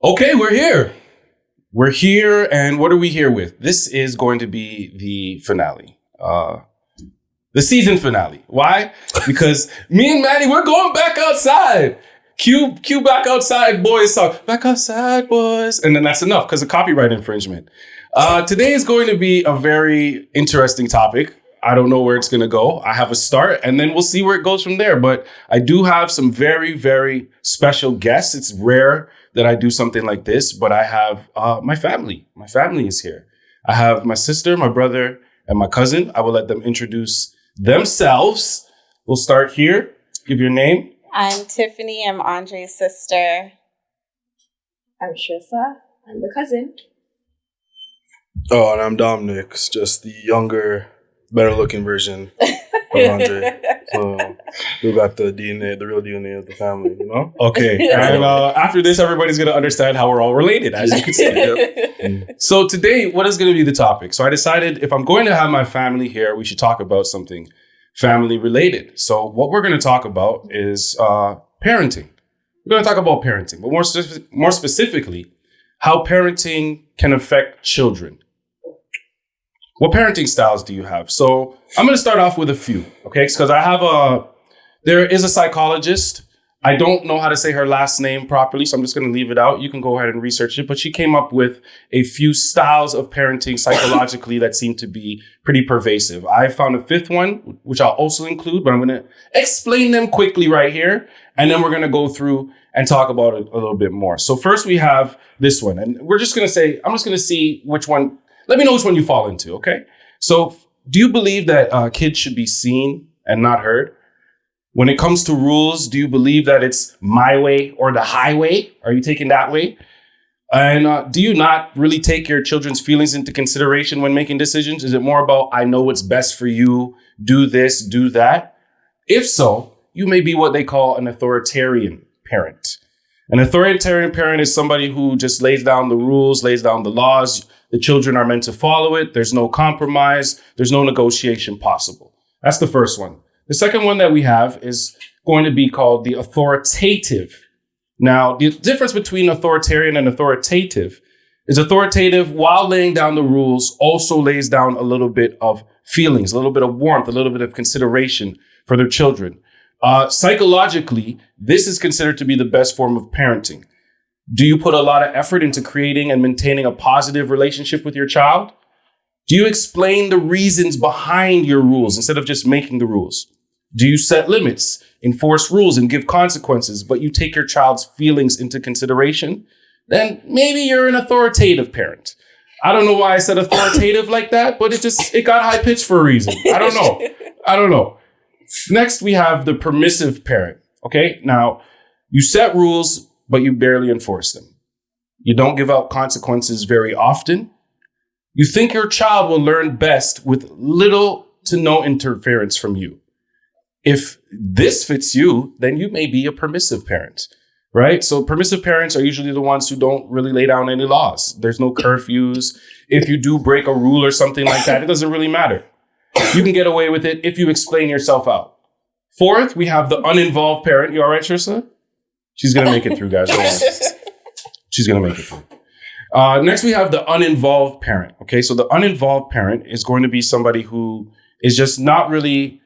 Okay, we're here. We're here, and what are we here with? This is going to be the finale. The season finale. Why? Because me and Manny, we're going back outside. Cue back outside, boys song. Back outside, boys. And then that's enough because of copyright infringement. Today is going to be a very interesting topic. I don't know where it's going to go. I have a start, and then we'll see where it goes from there. But I do have some very, very special guests. It's rare that I do something like this, but I have my family. My family is here. I have my sister, my brother, and my cousin. I will let them introduce themselves. We'll start here. Give your name. I'm Tiffany. I'm Andre's sister. I'm Trissa. I'm the cousin. Oh, and I'm Dominic. It's just the younger, better looking version of Andre. So we got the DNA, the real DNA of the family, you know? Okay. And after this, everybody's going to understand how we're all related, as you can see. Yep. So today, what is going to be the topic? So I decided if I'm going to have my family here, we should talk about something family related. So what we're going to talk about is parenting. We're going to talk about parenting, but more specifically, how parenting can affect children. What parenting styles do you have? So I'm going to start off with a few, okay? Because there is a psychologist. I don't know how to say her last name properly, so I'm just going to leave it out. You can go ahead and research it. But she came up with a few styles of parenting psychologically that seem to be pretty pervasive. I found a fifth one, which I'll also include, but I'm going to explain them quickly right here. And then we're going to go through and talk about it a little bit more. So first we have this one. And I'm just going to see which one. Let me know which one you fall into, okay? So do you believe that kids should be seen and not heard? When it comes to rules, do you believe that it's my way or the highway? Are you taking that way? And do you not really take your children's feelings into consideration when making decisions? Is it more about, I know what's best for you, do this, do that? If so, you may be what they call an authoritarian parent. An authoritarian parent is somebody who just lays down the rules, lays down the laws. The children are meant to follow it. There's no compromise. There's no negotiation possible. That's the first one. The second one that we have is going to be called the authoritative. Now, the difference between authoritarian and authoritative is authoritative, while laying down the rules, also lays down a little bit of feelings, a little bit of warmth, a little bit of consideration for their children. Psychologically, this is considered to be the best form of parenting. Do you put a lot of effort into creating and maintaining a positive relationship with your child? Do you explain the reasons behind your rules instead of just making the rules? Do you set limits, enforce rules, and give consequences, but you take your child's feelings into consideration? Then maybe you're an authoritative parent. I don't know why I said authoritative like that, but it got high pitched for a reason. I don't know. Next, we have the permissive parent. Okay, now you set rules, but you barely enforce them. You don't give out consequences very often. You think your child will learn best with little to no interference from you. If this fits you, then you may be a permissive parent, right? So permissive parents are usually the ones who don't really lay down any laws. There's no curfews. If you do break a rule or something like that, it doesn't really matter. You can get away with it if you explain yourself out. Fourth, we have the uninvolved parent. You all right, Trissa? She's going to make it through, guys. She's going to make it through. Next, we have the uninvolved parent. Okay, so the uninvolved parent is going to be somebody who is just not really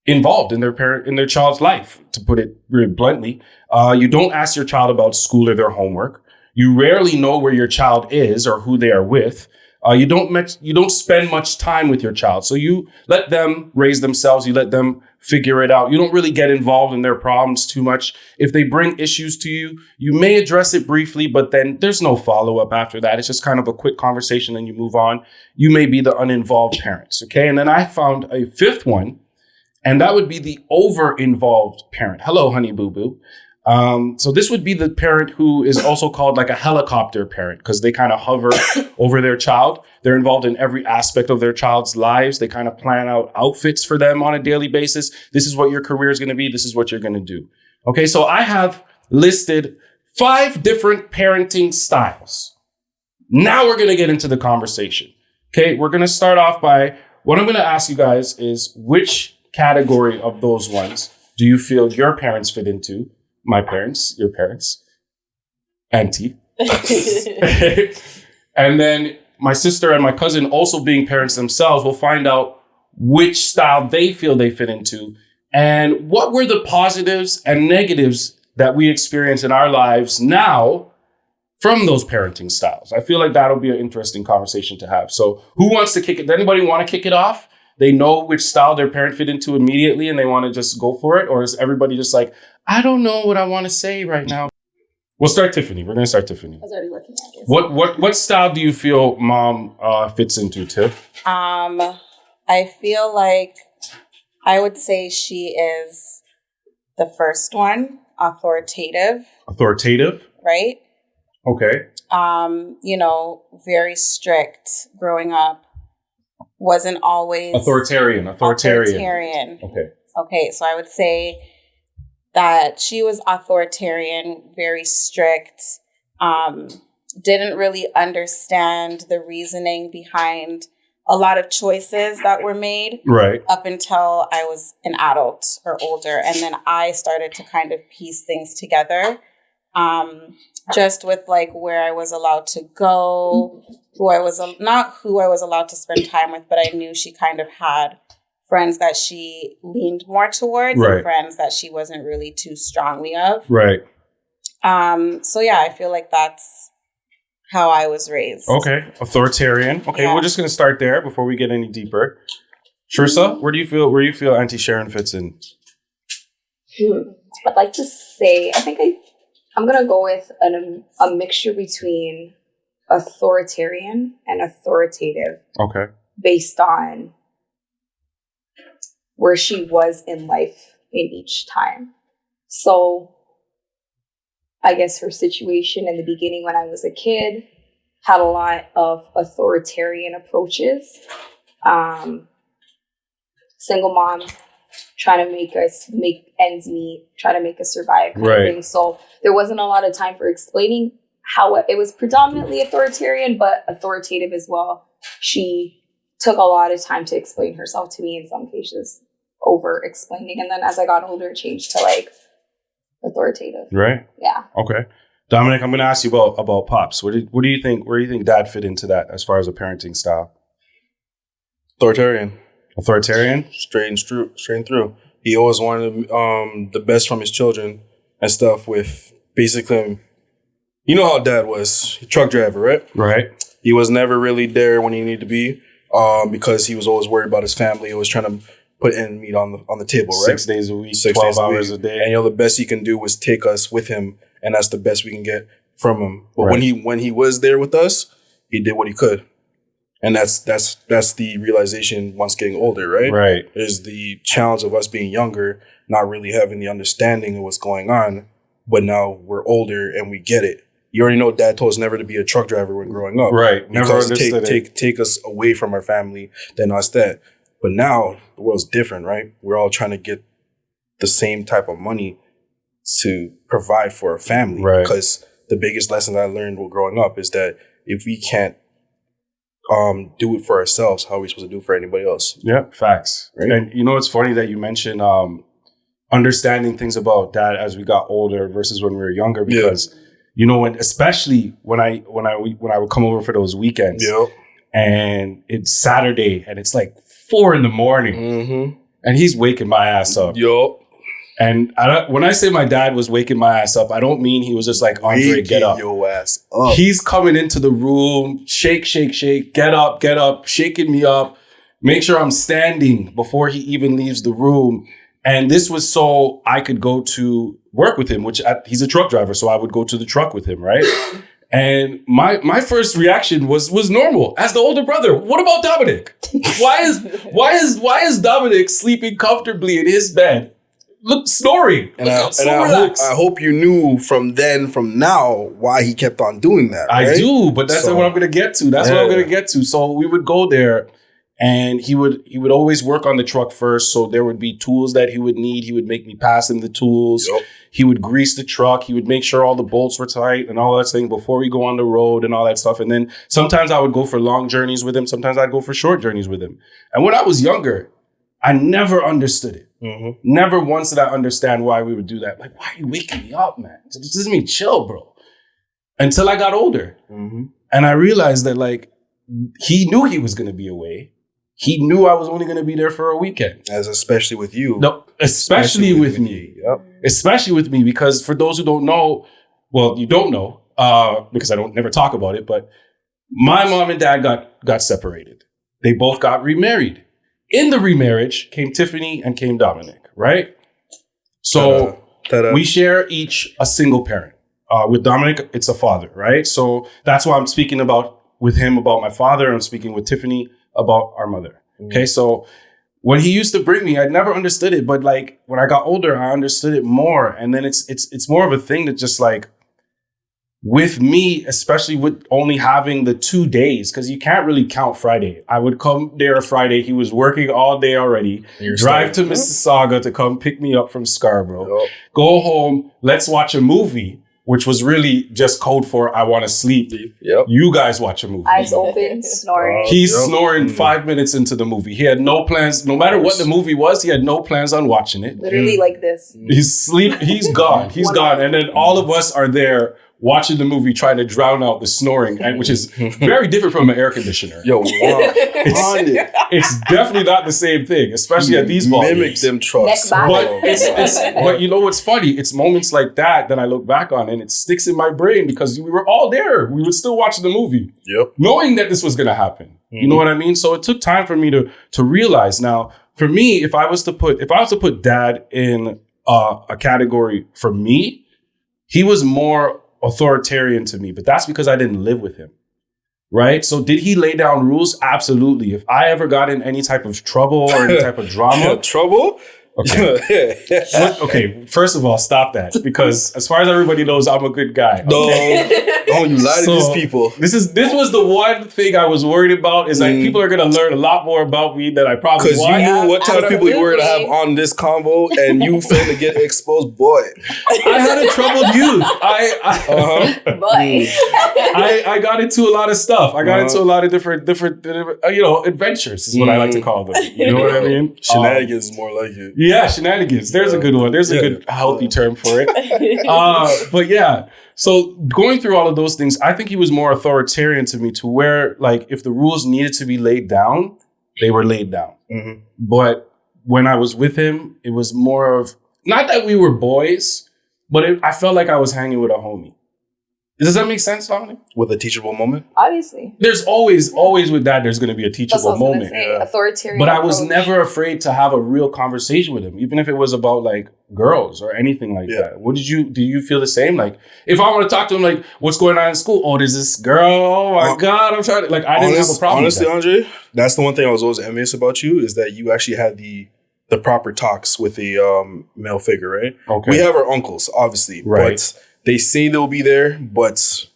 involved in their child's life, to put it really bluntly. You don't ask your child about school or their homework. You rarely know where your child is or who they are with. You don't spend much time with your child. So you let them raise themselves. You let them figure it out. You don't really get involved in their problems too much. If they bring issues to you, you may address it briefly, but then there's no follow-up after that. It's just kind of a quick conversation and you move on. You may be the uninvolved parents, okay? And then I found a fifth one, and that would be the over-involved parent. Hello, honey boo-boo. So this would be the parent who is also called like a helicopter parent because they kind of hover over their child. They're involved in every aspect of their child's lives. They kind of plan out outfits for them on a daily basis. This is what your career is going to be. This is what you're going to do. Okay, so I have listed 5 different parenting styles. Now we're going to get into the conversation. Okay, we're going to start off by what I'm going to ask you guys is which category of those ones do you feel your parents fit into? My parents, your parents, auntie, And then my sister and my cousin, also being parents themselves, will find out which style they feel they fit into and what were the positives and negatives that we experience in our lives now from those parenting styles. I feel like that'll be an interesting conversation to have. So who wants to kick it? Does anybody want to kick it off? They know which style their parent fit into immediately and they want to just go for it? Or is everybody just like, I don't know what I want to say right now? We'll start Tiffany. We're going to start Tiffany. I was already looking at this. What style do you feel mom fits into, Tiff? I feel like I would say she is the first one, authoritative. Authoritative? Right? Okay. Very strict growing up. Wasn't always Authoritarian. Okay, so I would say that she was authoritarian, very strict, didn't really understand the reasoning behind a lot of choices that were made. Right. Up until I was an adult or older. And then I started to kind of piece things together. Just with like where I was allowed to go, not who I was allowed to spend time with, but I knew she kind of had friends that she leaned more towards and friends that she wasn't really too strongly of. Right. So yeah, I feel like that's how I was raised. Okay. Authoritarian. Okay, yeah. We're just going to start there before we get any deeper. Shirsa, where do you feel Auntie Sharon fits in? I'd like to say, I think I'm going to go with a mixture between authoritarian and authoritative. Okay. Based on where she was in life in each time. So I guess her situation in the beginning when I was a kid had a lot of authoritarian approaches. Single mom, trying to make ends meet, try to make us survive kind of thing. So there wasn't a lot of time for explaining how it was predominantly authoritarian, but authoritative as well. She took a lot of time to explain herself to me in some cases, over explaining. And then as I got older, it changed to like authoritative. Right. Yeah. Okay. Dominic, I'm going to ask you about Pops. What do you think? Where do you think Dad fit into that as far as a parenting style? Authoritarian. Authoritarian? Straight and through. He always wanted the best from his children and stuff with basically, you know how Dad was. Truck driver, right? Right. He was never really there when he needed to be because he was always worried about his family. He was trying to put in meat on the table, right? 6 days a week, 12 hours a day. And the best he can do was take us with him, and that's the best we can get from him. But when he was there with us, he did what he could. And that's the realization once getting older, right? Right. Is the challenge of us being younger, not really having the understanding of what's going on, but now we're older and we get it. You already know Dad told us never to be a truck driver when growing up. Right. Never understood take us away from our family, then us that. But now the world's different, right? We're all trying to get the same type of money to provide for our family. Right. Because the biggest lesson I learned while growing up is that if we can't do it for ourselves, how are we supposed to do it for anybody else? Yeah, facts. Right? And you know, it's funny that you mentioned understanding things about Dad as we got older versus when we were younger, because you know, especially when I would come over for those weekends, and it's Saturday and it's like 4 a.m, and he's waking my ass up. And when I say my dad was waking my ass up, I don't mean he was just like, Andre, get up. Your ass up. He's coming into the room, shake, get up, shaking me up, make sure I'm standing before he even leaves the room. And this was so I could go to work with him, which he's a truck driver, so I would go to the truck with him, right? And my first reaction was normal as the older brother. What about Dominic? Why is Dominic sleeping comfortably in his bed? Look, snoring. And I hope you knew from now why he kept on doing that. Right? I do, but that's what I'm going to get to. That's what I'm going to get to. So we would go there, and he would always work on the truck first. So there would be tools that he would need. He would make me pass him the tools. Yep. He would grease the truck. He would make sure all the bolts were tight and all that thing before we go on the road and all that stuff. And then sometimes I would go for long journeys with him. Sometimes I'd go for short journeys with him. And when I was younger, I never understood it. Never once did I understand why we would do that. Like, why are you waking me up, man? This doesn't mean chill, bro. until I got older. And I realized that like, he knew he was going to be away. He knew I was only going to be there for a weekend. As especially with you. No, especially with me. Yep. Especially with me, because for those who don't know, well, you don't know, because I don't never talk about it, but my mom and dad got separated. They both got remarried. In the remarriage came Tiffany and came Dominic, right? So we share each a single parent. With Dominic, it's a father, right? So that's why I'm speaking about with him about my father. I'm speaking with Tiffany about our mother. Okay, so when he used to bring me, I never understood it, but like when I got older, I understood it more. And then it's more of a thing that just like with me, especially with only having the 2 days, because you can't really count Friday. I would come there Friday. He was working all day already. Drive to Mississauga to come pick me up from Scarborough. Go home. Let's watch a movie, which was really just code for I want to sleep. You guys watch a movie. Eyes open, snoring. He's snoring 5 minutes into the movie. He had no plans. No matter what the movie was, he had no plans on watching it. Literally like this. He's gone. He's gone. And then all of us are there watching the movie, trying to drown out the snoring, which is very different from an air conditioner. It's definitely not the same thing, especially at these volumes. Mimic them trucks. But you know what's funny? It's moments like that I look back on and it sticks in my brain because we were all there. We would still watch the movie, knowing that this was going to happen. You know what I mean? So it took time for me to realize. Now, for me, if I was to put dad in a category for me, he was more authoritarian to me, but that's because I didn't live with him, right? So did he lay down rules? Absolutely. If I ever got in any type of trouble or any type of drama, Okay. Okay. First of all, stop that, because as far as everybody knows, I'm a good guy. Okay? Don't you lie to these people. This was the one thing I was worried about, is like people are gonna learn a lot more about me than I probably want. Because you knew what type of people you were to have on this convo, and you finna get exposed, boy. I had a troubled youth. I got into a lot of stuff. I got into a lot of different adventures is what I like to call them. You know what I mean? Shenanigans is more like it. Yeah, shenanigans. There's a good one. There's a good healthy term for it. But yeah, so going through all of those things, I think he was more authoritarian to me, to where like if the rules needed to be laid down, they were laid down. But when I was with him, it was more of, not that we were boys, but I felt like I was hanging with a homie. Does that make sense, Dominic? With a teachable moment? Obviously. There's always with that, there's going to be a teachable moment. Authoritarian but I was approach. never afraid to have a real conversation with him, even if it was about like girls or anything like that. Do you feel the same? Like if I want to talk to him, like what's going on in school? Oh, there's this girl. Oh my God. I'm trying to, like, I didn't have a problem. Honestly, Andre, that's the one thing I was always envious about you, is that you actually had the proper talks with the male figure, right? Okay. We have our uncles, obviously, but they say they'll be there, but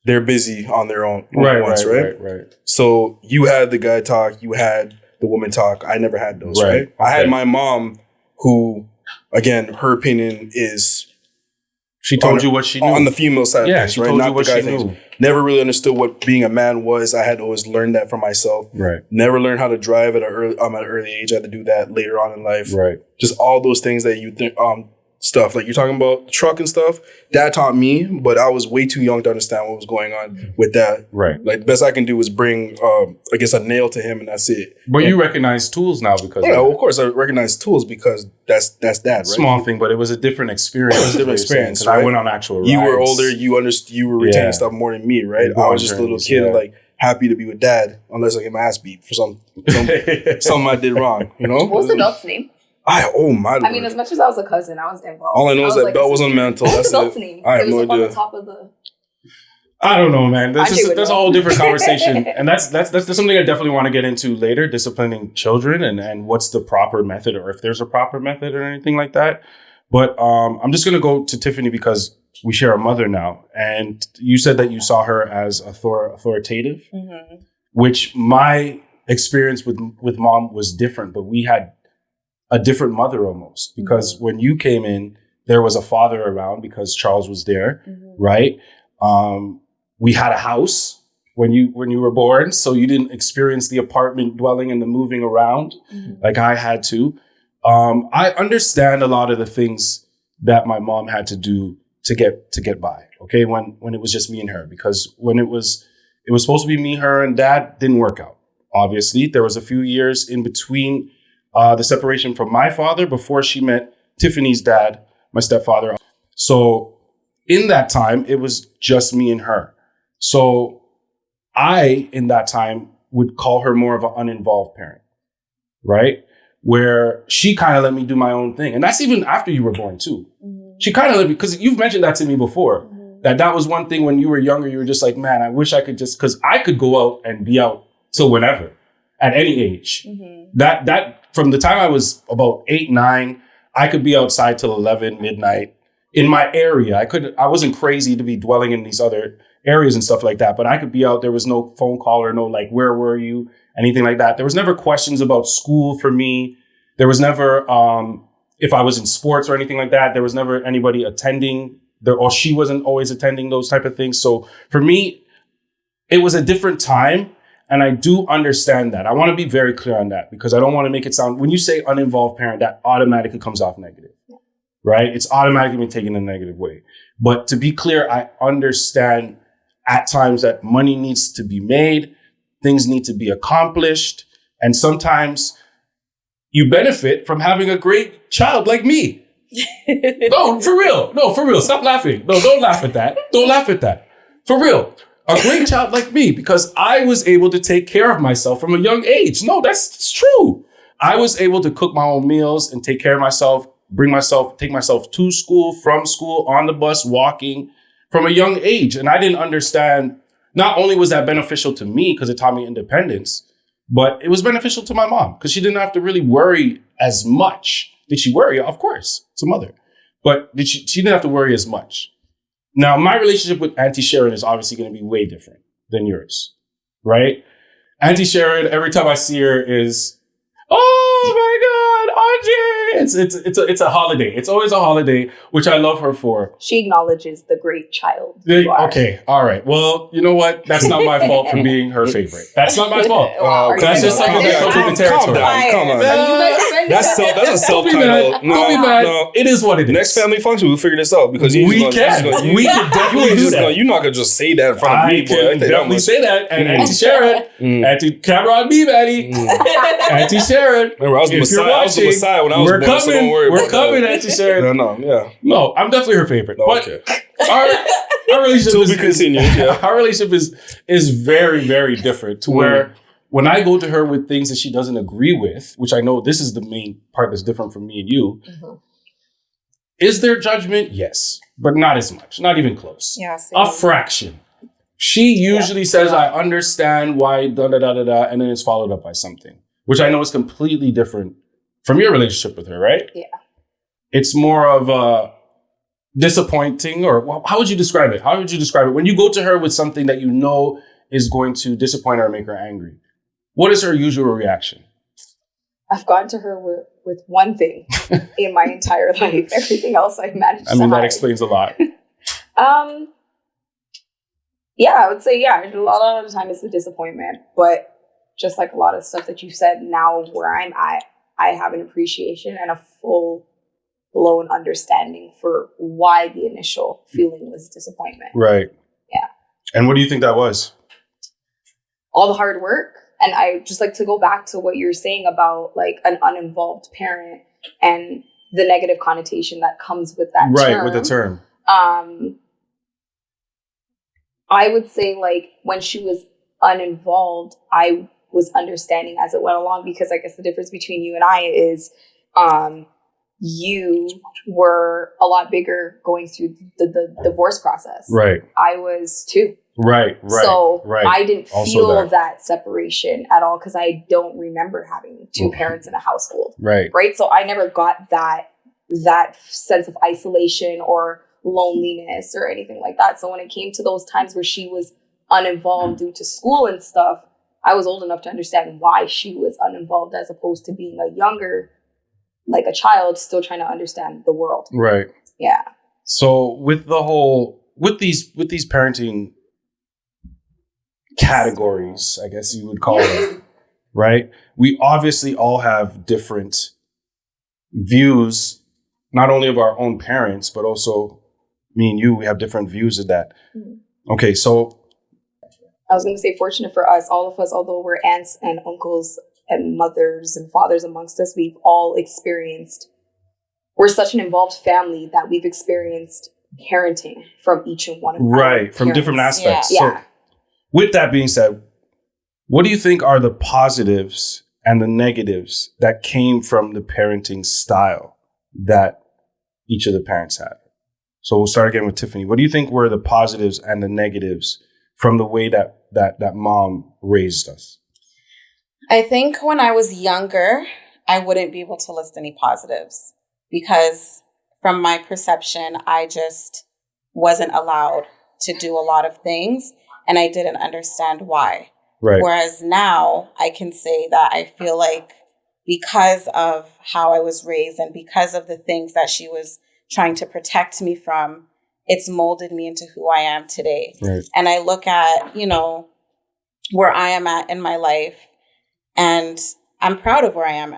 they're busy on their own. Right. So you had the guy talk, you had the woman talk. I never had those, right? I had my mom, who, again, her opinion is... She told you what she knew. On the female side of things, she told you what she knew. Never really understood what being a man was. I had to always learn that for myself. Right. Never learned how to drive at an early age. I had to do that later on in life. Right. Just all those things that you think... stuff like you're talking about truck and stuff. Dad taught me, but I was way too young to understand what was going on with that. Right. Like the best I can do is bring, I guess, a nail to him, and that's it. But you recognize tools now because of course I recognize tools because that's dad. Right? Small thing, but it was a different experience. It was a different experience. Right? I went on actual rides. You were older. You understood. You were retaining stuff more than me, right? I was just a little kid, like happy to be with dad, unless I get my ass beat for something I did wrong. You know. What was the adult's name? I mean, as much as I was a cousin, I was involved. All I know is that belt was on the mantle. That's the adult's name. I have no idea. On the top of the... I don't know, man. That's a whole different conversation, and that's something I definitely want to get into later. Disciplining children and what's the proper method, or if there's a proper method or anything like that. But I'm just gonna go to Tiffany because we share a mother now, and you said that you saw her as authoritative, which my experience with mom was different, but we had a different mother almost, because when you came in, there was a father around because Charles was there, right? We had a house when you were born, so you didn't experience the apartment dwelling and the moving around like I had to. I understand a lot of the things that my mom had to do to get by, okay, when it was just me and her, because when it was supposed to be me, her, and dad, didn't work out. Obviously, there was a few years in between the separation from my father before she met Tiffany's dad, my stepfather. So in that time, it was just me and her. So I, in that time, would call her more of an uninvolved parent, right? Where she kind of let me do my own thing. And that's even after you were born too. She kind of let me, because you've mentioned that to me before, that was one thing when you were younger, you were just like, man, I wish I could just, because I could go out and be out till whenever, at any age. That from the time I was about 8, 9, I could be outside till 11, midnight in my area. I wasn't crazy to be dwelling in these other areas and stuff like that, but I could be out. There was no phone call or no, like, where were you? Anything like that. There was never questions about school for me. There was never, if I was in sports or anything like that, there was never anybody attending or she wasn't always attending those type of things. So for me, it was a different time. And I do understand that. I want to be very clear on that, because I don't want to make it sound, when you say uninvolved parent, that automatically comes off negative, right? It's automatically been taken in a negative way. But to be clear, I understand at times that money needs to be made, things need to be accomplished. And sometimes you benefit from having a great child like me. No, for real. No, for real. Stop laughing. No, don't laugh at that. Don't laugh at that. For real. A great child like me, because I was able to take care of myself from a young age. No, that's true. I was able to cook my own meals and take care of myself, take myself to school, from school, on the bus, walking from a young age. And I didn't understand, not only was that beneficial to me because it taught me independence, but it was beneficial to my mom because she didn't have to really worry as much. Did she worry? Of course, it's a mother. But she didn't have to worry as much. Now, my relationship with Auntie Sharon is obviously going to be way different than yours, right? Auntie Sharon, every time I see her is, oh my God, Audrey! It's a holiday. It's always a holiday, which I love her for. She acknowledges the great child you are. Okay, all right. Well, you know what? That's not my fault for being her favorite. That's not my fault. That's just something that comes with the territory. Come on. That's a self-titled. Don't be mad. No. It is what it is. Next family function, we'll figure this out, because we can definitely do that. You're not gonna just say that in front of me. I can definitely say that. And Auntie Sharon, Auntie camera on me, Maddie. Auntie Sharon, remember, I was the Messiah when I was born, so don't worry. We're coming, Auntie Sharon. No, I'm definitely her favorite. But our relationship to be continued. Yeah. Our relationship is very, very different to where when I go to her with things that she doesn't agree with, which I know this is the main part that's different from me and you, is there judgment? Yes, but not as much, not even close. Yeah, a fraction. She usually says, I understand why, da-da-da-da-da, and then it's followed up by something, which I know is completely different from your relationship with her, right? Yeah. It's more of a disappointing, or how would you describe it? How would you describe it? When you go to her with something that you know is going to disappoint her or make her angry, what is her usual reaction? I've gone to her with one thing in my entire life. Everything else I've managed to hide. That explains a lot. Yeah, I would say, a lot of the time it's the disappointment. But just like a lot of stuff that you said, now where I'm at, I have an appreciation and a full-blown understanding for why the initial feeling was disappointment. Right. Yeah. And what do you think that was? All the hard work. And I just like to go back to what you're saying about like an uninvolved parent and the negative connotation that comes with that term. Right, with the term. I would say like when she was uninvolved, I was understanding as it went along, because I guess the difference between you and I is you were a lot bigger going through the divorce process. Right. I was too. Right. So right. I didn't Also feel that separation at all because I don't remember having two parents in a household. Right. So I never got that sense of isolation or loneliness or anything like that. So when it came to those times where she was uninvolved due to school and stuff, I was old enough to understand why she was uninvolved as opposed to being a younger, like a child still trying to understand the world. Right. Yeah. So with these parenting categories, I guess you would call them, right? We obviously all have different views, not only of our own parents, but also me and you, we have different views of that. Mm-hmm. Okay, so I was going to say, fortunate for us, all of us, although we're aunts and uncles and mothers and fathers amongst us, we've all experienced, we're such an involved family that we've experienced parenting from each and one of our from different parents. aspects. Yeah. So with that being said, what do you think are the positives and the negatives that came from the parenting style that each of the parents had? So we'll start again with Tiffany. What do you think were the positives and the negatives from the way that mom raised us? I think when I was younger, I wouldn't be able to list any positives because from my perception, I just wasn't allowed to do a lot of things and I didn't understand why. Right. Whereas now I can say that I feel like because of how I was raised and because of the things that she was trying to protect me from, it's molded me into who I am today. Right. And I look at, where I am at in my life, and I'm proud of where I'm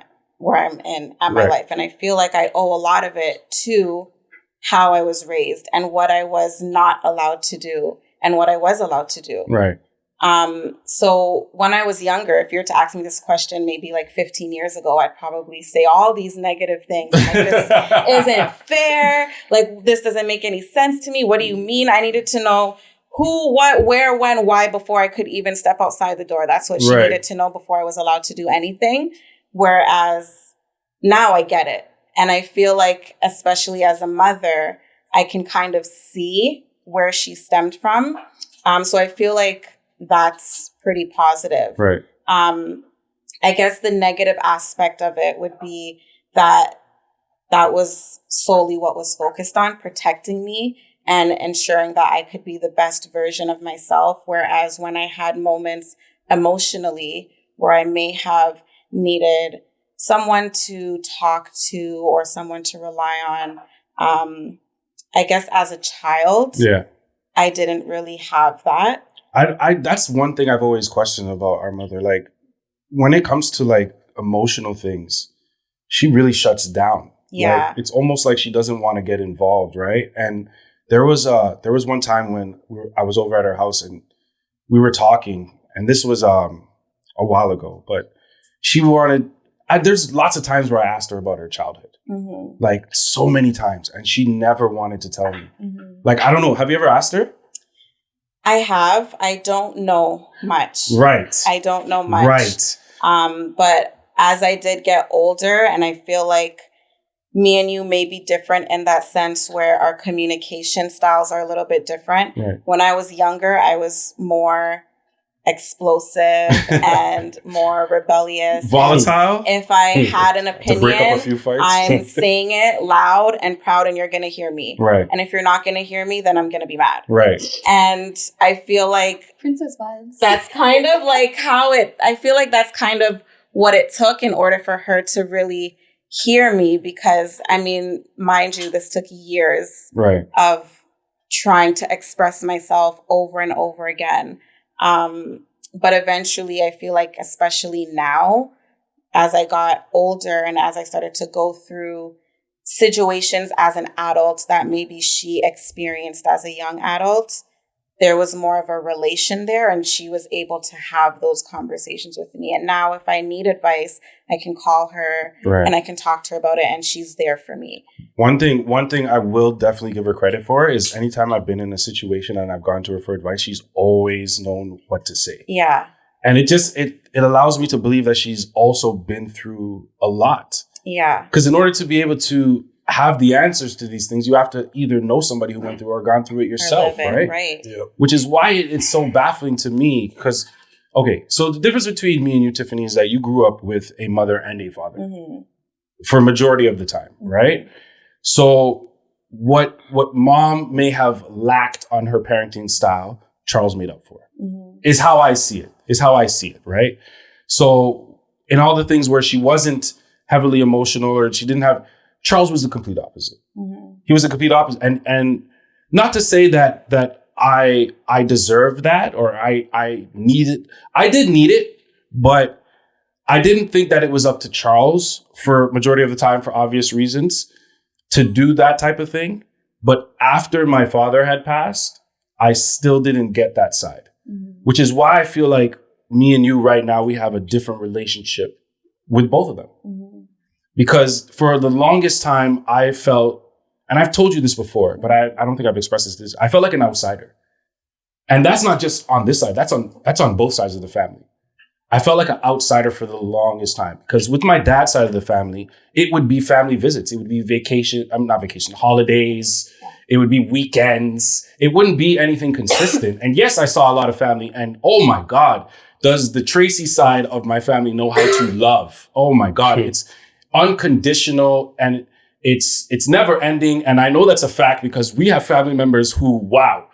in my Right. life. And I feel like I owe a lot of it to how I was raised and what I was not allowed to do and what I was allowed to do. Right. So when I was younger, if you were to ask me this question maybe like 15 years ago, I'd probably say all these negative things. Like, this isn't fair. Like, this doesn't make any sense to me. What do you mean? I needed to know who, what, where, when, why before I could even step outside the door. That's what she Right. needed to know before I was allowed to do anything. Whereas now I get it. And I feel like, especially as a mother, I can kind of see where she stemmed from. So I feel like that's pretty positive. Right. I guess the negative aspect of it would be that was solely what was focused on, protecting me and ensuring that I could be the best version of myself. Whereas when I had moments emotionally where I may have needed someone to talk to or someone to rely on, I guess as a child, Yeah. I didn't really have that. I that's one thing I've always questioned about our mother. Like, when it comes to like emotional things, she really shuts down. Yeah. Like, it's almost like she doesn't want to get involved, right? And there was one time when I was over at her house and we were talking, and this was a while ago, but she wanted. There's lots of times where I asked her about her childhood, like so many times, and she never wanted to tell me. Like, I don't know. Have you ever asked her? I have. I don't know much. Right. I don't know much. Right. But as I did get older, and I feel like me and you may be different in that sense where our communication styles are a little bit different. Right. When I was younger, I was more explosive and more rebellious. Volatile. If I had an To break up a opinion, few fights. I'm saying it loud and proud, and you're going to hear me. Right. And if you're not going to hear me, then I'm going to be mad. Right. And I feel like Princess vibes. that's kind of like I feel like that's kind of what it took in order for her to really hear me, because I mean, mind you, this took years Right. of trying to express myself over and over again. But eventually I feel like, especially now, as I got older and as I started to go through situations as an adult that maybe she experienced as a young adult, there was more of a relation there, and she was able to have those conversations with me. And now if I need advice, I can call her Right. and I can talk to her about it, and she's there for me. One thing I will definitely give her credit for is anytime I've been in a situation and I've gone to her for advice, she's always known what to say. Yeah. And it allows me to believe that she's also been through a lot. Yeah. Because in order to be able to have the answers to these things, you have to either know somebody who went through or gone through it yourself, right? Right. Yeah. Which is why it's so baffling to me. Because, okay, so the difference between me and you, Tiffany, is that you grew up with a mother and a father for a majority of the time, right? So what mom may have lacked on her parenting style, Charles made up for. Is how I see it, right? So in all the things where she wasn't heavily emotional or she didn't have, Charles was the complete opposite. He was the complete opposite. And not to say that I deserved that or I needed, I did need it, but I didn't think that it was up to Charles for majority of the time, for obvious reasons, to do that type of thing. But after my father had passed, I still didn't get that side, which is why I feel like me and you right now, we have a different relationship with both of them. Because for the longest time, I felt, and I've told you this before, but I don't think I've expressed this. I felt like an outsider. And that's not just on this side. That's on both sides of the family. I felt like an outsider for the longest time. Because with my dad's side of the family, it would be family visits. It would be holidays. It would be weekends. It wouldn't be anything consistent. And yes, I saw a lot of family. And oh my God, does the Tracy side of my family know how to love? Oh my God, it's unconditional and it's never ending. And I know that's a fact because we have family members who, wow,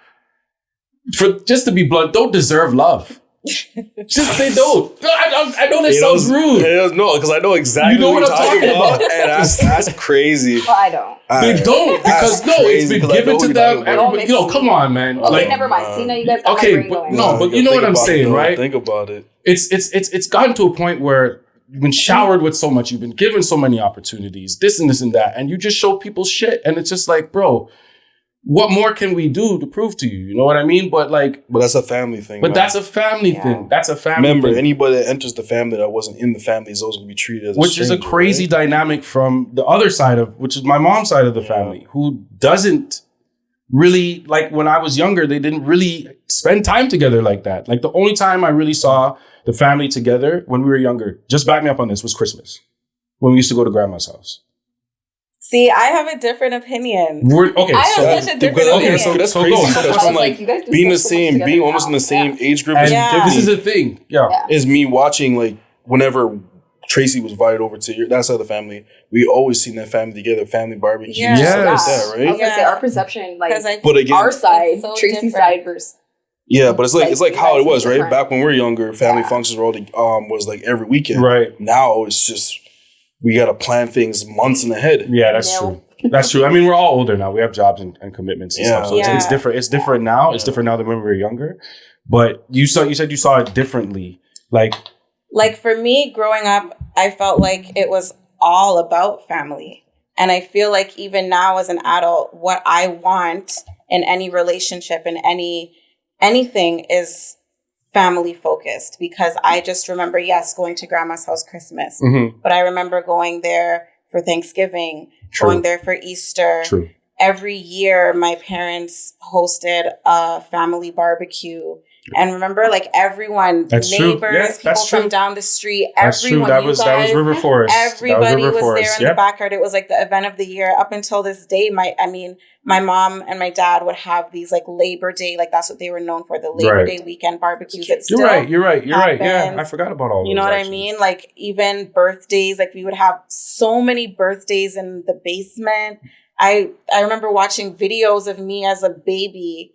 just to be blunt, don't deserve love. Just they don't. I know this sounds rude. No, because I know exactly you know what I'm talking about. And that's crazy. Well, I don't. They don't because it's been given to them. Everybody, come on, man. Okay, never mind. See, now you guys got my brain going. No, but you know what I'm saying, right? Think about it. It's gotten to a point where you've been showered with so much, you've been given so many opportunities, this and this and that, and you just show people shit, and it's just like, bro, what more can we do to prove to you? You know what I mean? But that's a family thing. But that's a family thing. That's a family. Remember, thing. Anybody that enters the family that wasn't in the family is always going to be treated as which is a crazy dynamic from the other side of, which is my mom's side of the family, who doesn't really, like when I was younger, they didn't really spend time together like that. Like the only time I really saw the family together when we were younger, just back me up on this, was Christmas, when we used to go to grandma's house. See, I have a different opinion. I have such a different opinion. So that's crazy. Because from being almost in the same age group. And this is the thing. Is me watching whenever Tracy was invited over to that side of the family, we always seen that family together, family barbecue, stuff like that, right? I was gonna say our perception, but again, our side, so Tracy's side versus. Yeah, but it's like how it was, right? Back when we were younger, family functions were all was like every weekend. Right. Now it's just we gotta plan things months in ahead. Yeah, that's true. That's true. I mean, we're all older now. We have jobs and commitments and stuff. So it's different. It's different now. It's different now than when we were younger. But you said you saw it differently. Like for me, growing up, I felt like it was all about family. And I feel like even now as an adult, what I want in any relationship, in anything is family focused, because I just remember, going to grandma's house Christmas, but I remember going there for Thanksgiving, going there for Easter. True. Every year, my parents hosted a family barbecue. And remember, everyone, neighbors, people from down the street, everyone. That was River Forest. Everybody was there in the backyard. It was like the event of the year. Up until this day, my mom and my dad would have these Labor Day, that's what they were known for, the Labor Day weekend barbecues. You're right. Yeah, I forgot about all. You know what I mean? Even birthdays, we would have so many birthdays in the basement. I remember watching videos of me as a baby,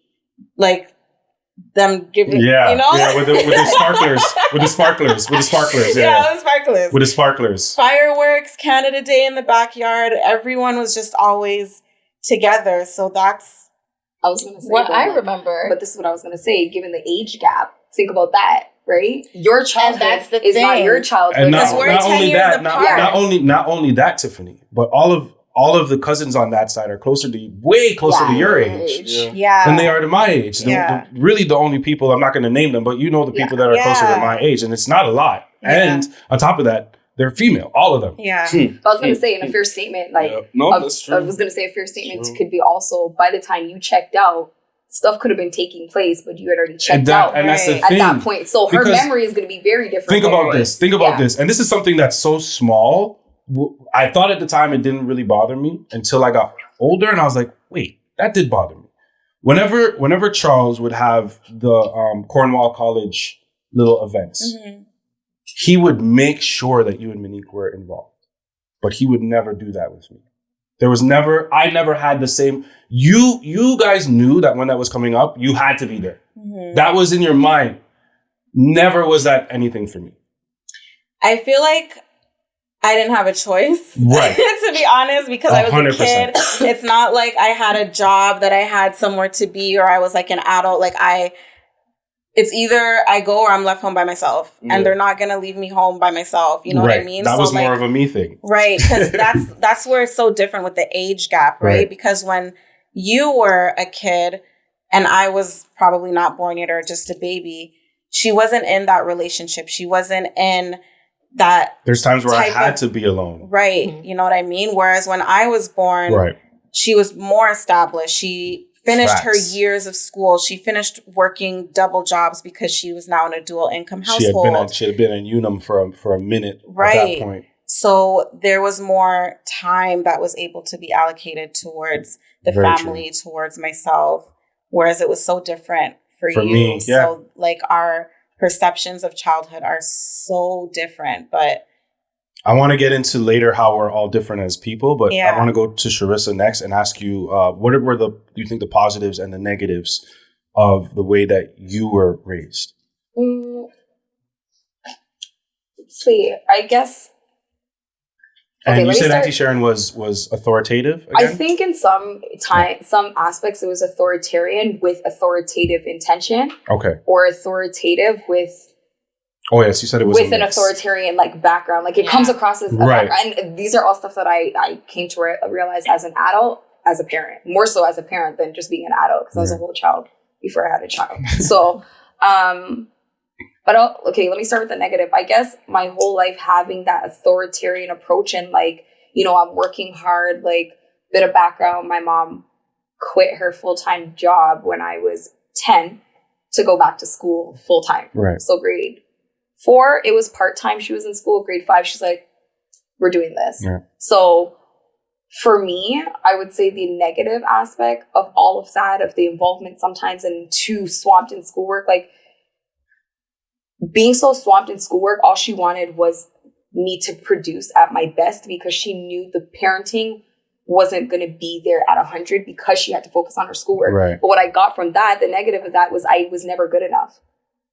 them giving, with the sparklers, with the sparklers. Fireworks, Canada Day in the backyard. Everyone was just always together. So that's I was going to say what I remember. But this is what I was going to say. Given the age gap, think about that, right? Your childhood is not your childhood. And not only that, Tiffany, but all of the cousins on that side are way closer to your age than they are to my age. Really the only people, I'm not going to name them, but you know the people that are closer to my age, and it's not a lot. And on top of that, they're female, all of them. Yeah. I was going to say in a fair statement, that's true. I was going to say a fair statement could be also, by the time you checked out, stuff could have been taking place, but you had already checked out and that's the thing. At that point. So her memory is going to be very different. Think about this. And this is something that's so small. I thought at the time it didn't really bother me until I got older, and I was like, wait, that did bother me. Whenever Charles would have the Cornwall College little events, he would make sure that you and Monique were involved, but he would never do that with me. I never had the same, you guys knew that when that was coming up, you had to be there. That was in your mind. Never was that anything for me. I feel like I didn't have a choice, right? To be honest, because I was 100%. A kid. It's not like I had a job that I had somewhere to be, or I was an adult. It's either I go or I'm left home by myself, and they're not gonna leave me home by myself. You know what I mean? That was more of a me thing, right? Because that's where it's so different with the age gap, right? Because when you were a kid and I was probably not born yet or just a baby, she wasn't in that relationship. She wasn't in that. There's times where I had to be alone. Right. Mm-hmm. You know what I mean? Whereas when I was born, she was more established. She finished her years of school. She finished working double jobs because she was now in a dual income household. She had been in Unum for a minute at that point. So there was more time that was able to be allocated towards the family, towards myself, whereas it was so different for you. Me, yeah. So like our perceptions of childhood are so different, but I want to get into later how we're all different as people, but I want to go to Sharissa next and ask you, what were do you think the positives and the negatives of the way that you were raised? Let's see, I guess. And you said Auntie Sharon was authoritative again? I think in some aspects it was authoritarian with authoritative intention. Okay. Or authoritative with... Oh, yes, you said it was with an authoritarian background. Like it comes across as a background. And these are all stuff that I came to realize as an adult, as a parent. More so as a parent than just being an adult, because I was a whole child before I had a child. So, but let me start with the negative. I guess my whole life having that authoritarian approach and I'm working hard, bit of background. My mom quit her full-time job when I was 10 to go back to school full-time. Right. So grade 4, it was part-time. She was in school. Grade 5, she's like, we're doing this. Yeah. So for me, I would say the negative aspect of all of that, of the involvement sometimes and too swamped in schoolwork, being so swamped in schoolwork, all she wanted was me to produce at my best because she knew the parenting wasn't going to be there at 100 because she had to focus on her schoolwork. Right. But what I got from that, the negative of that was I was never good enough.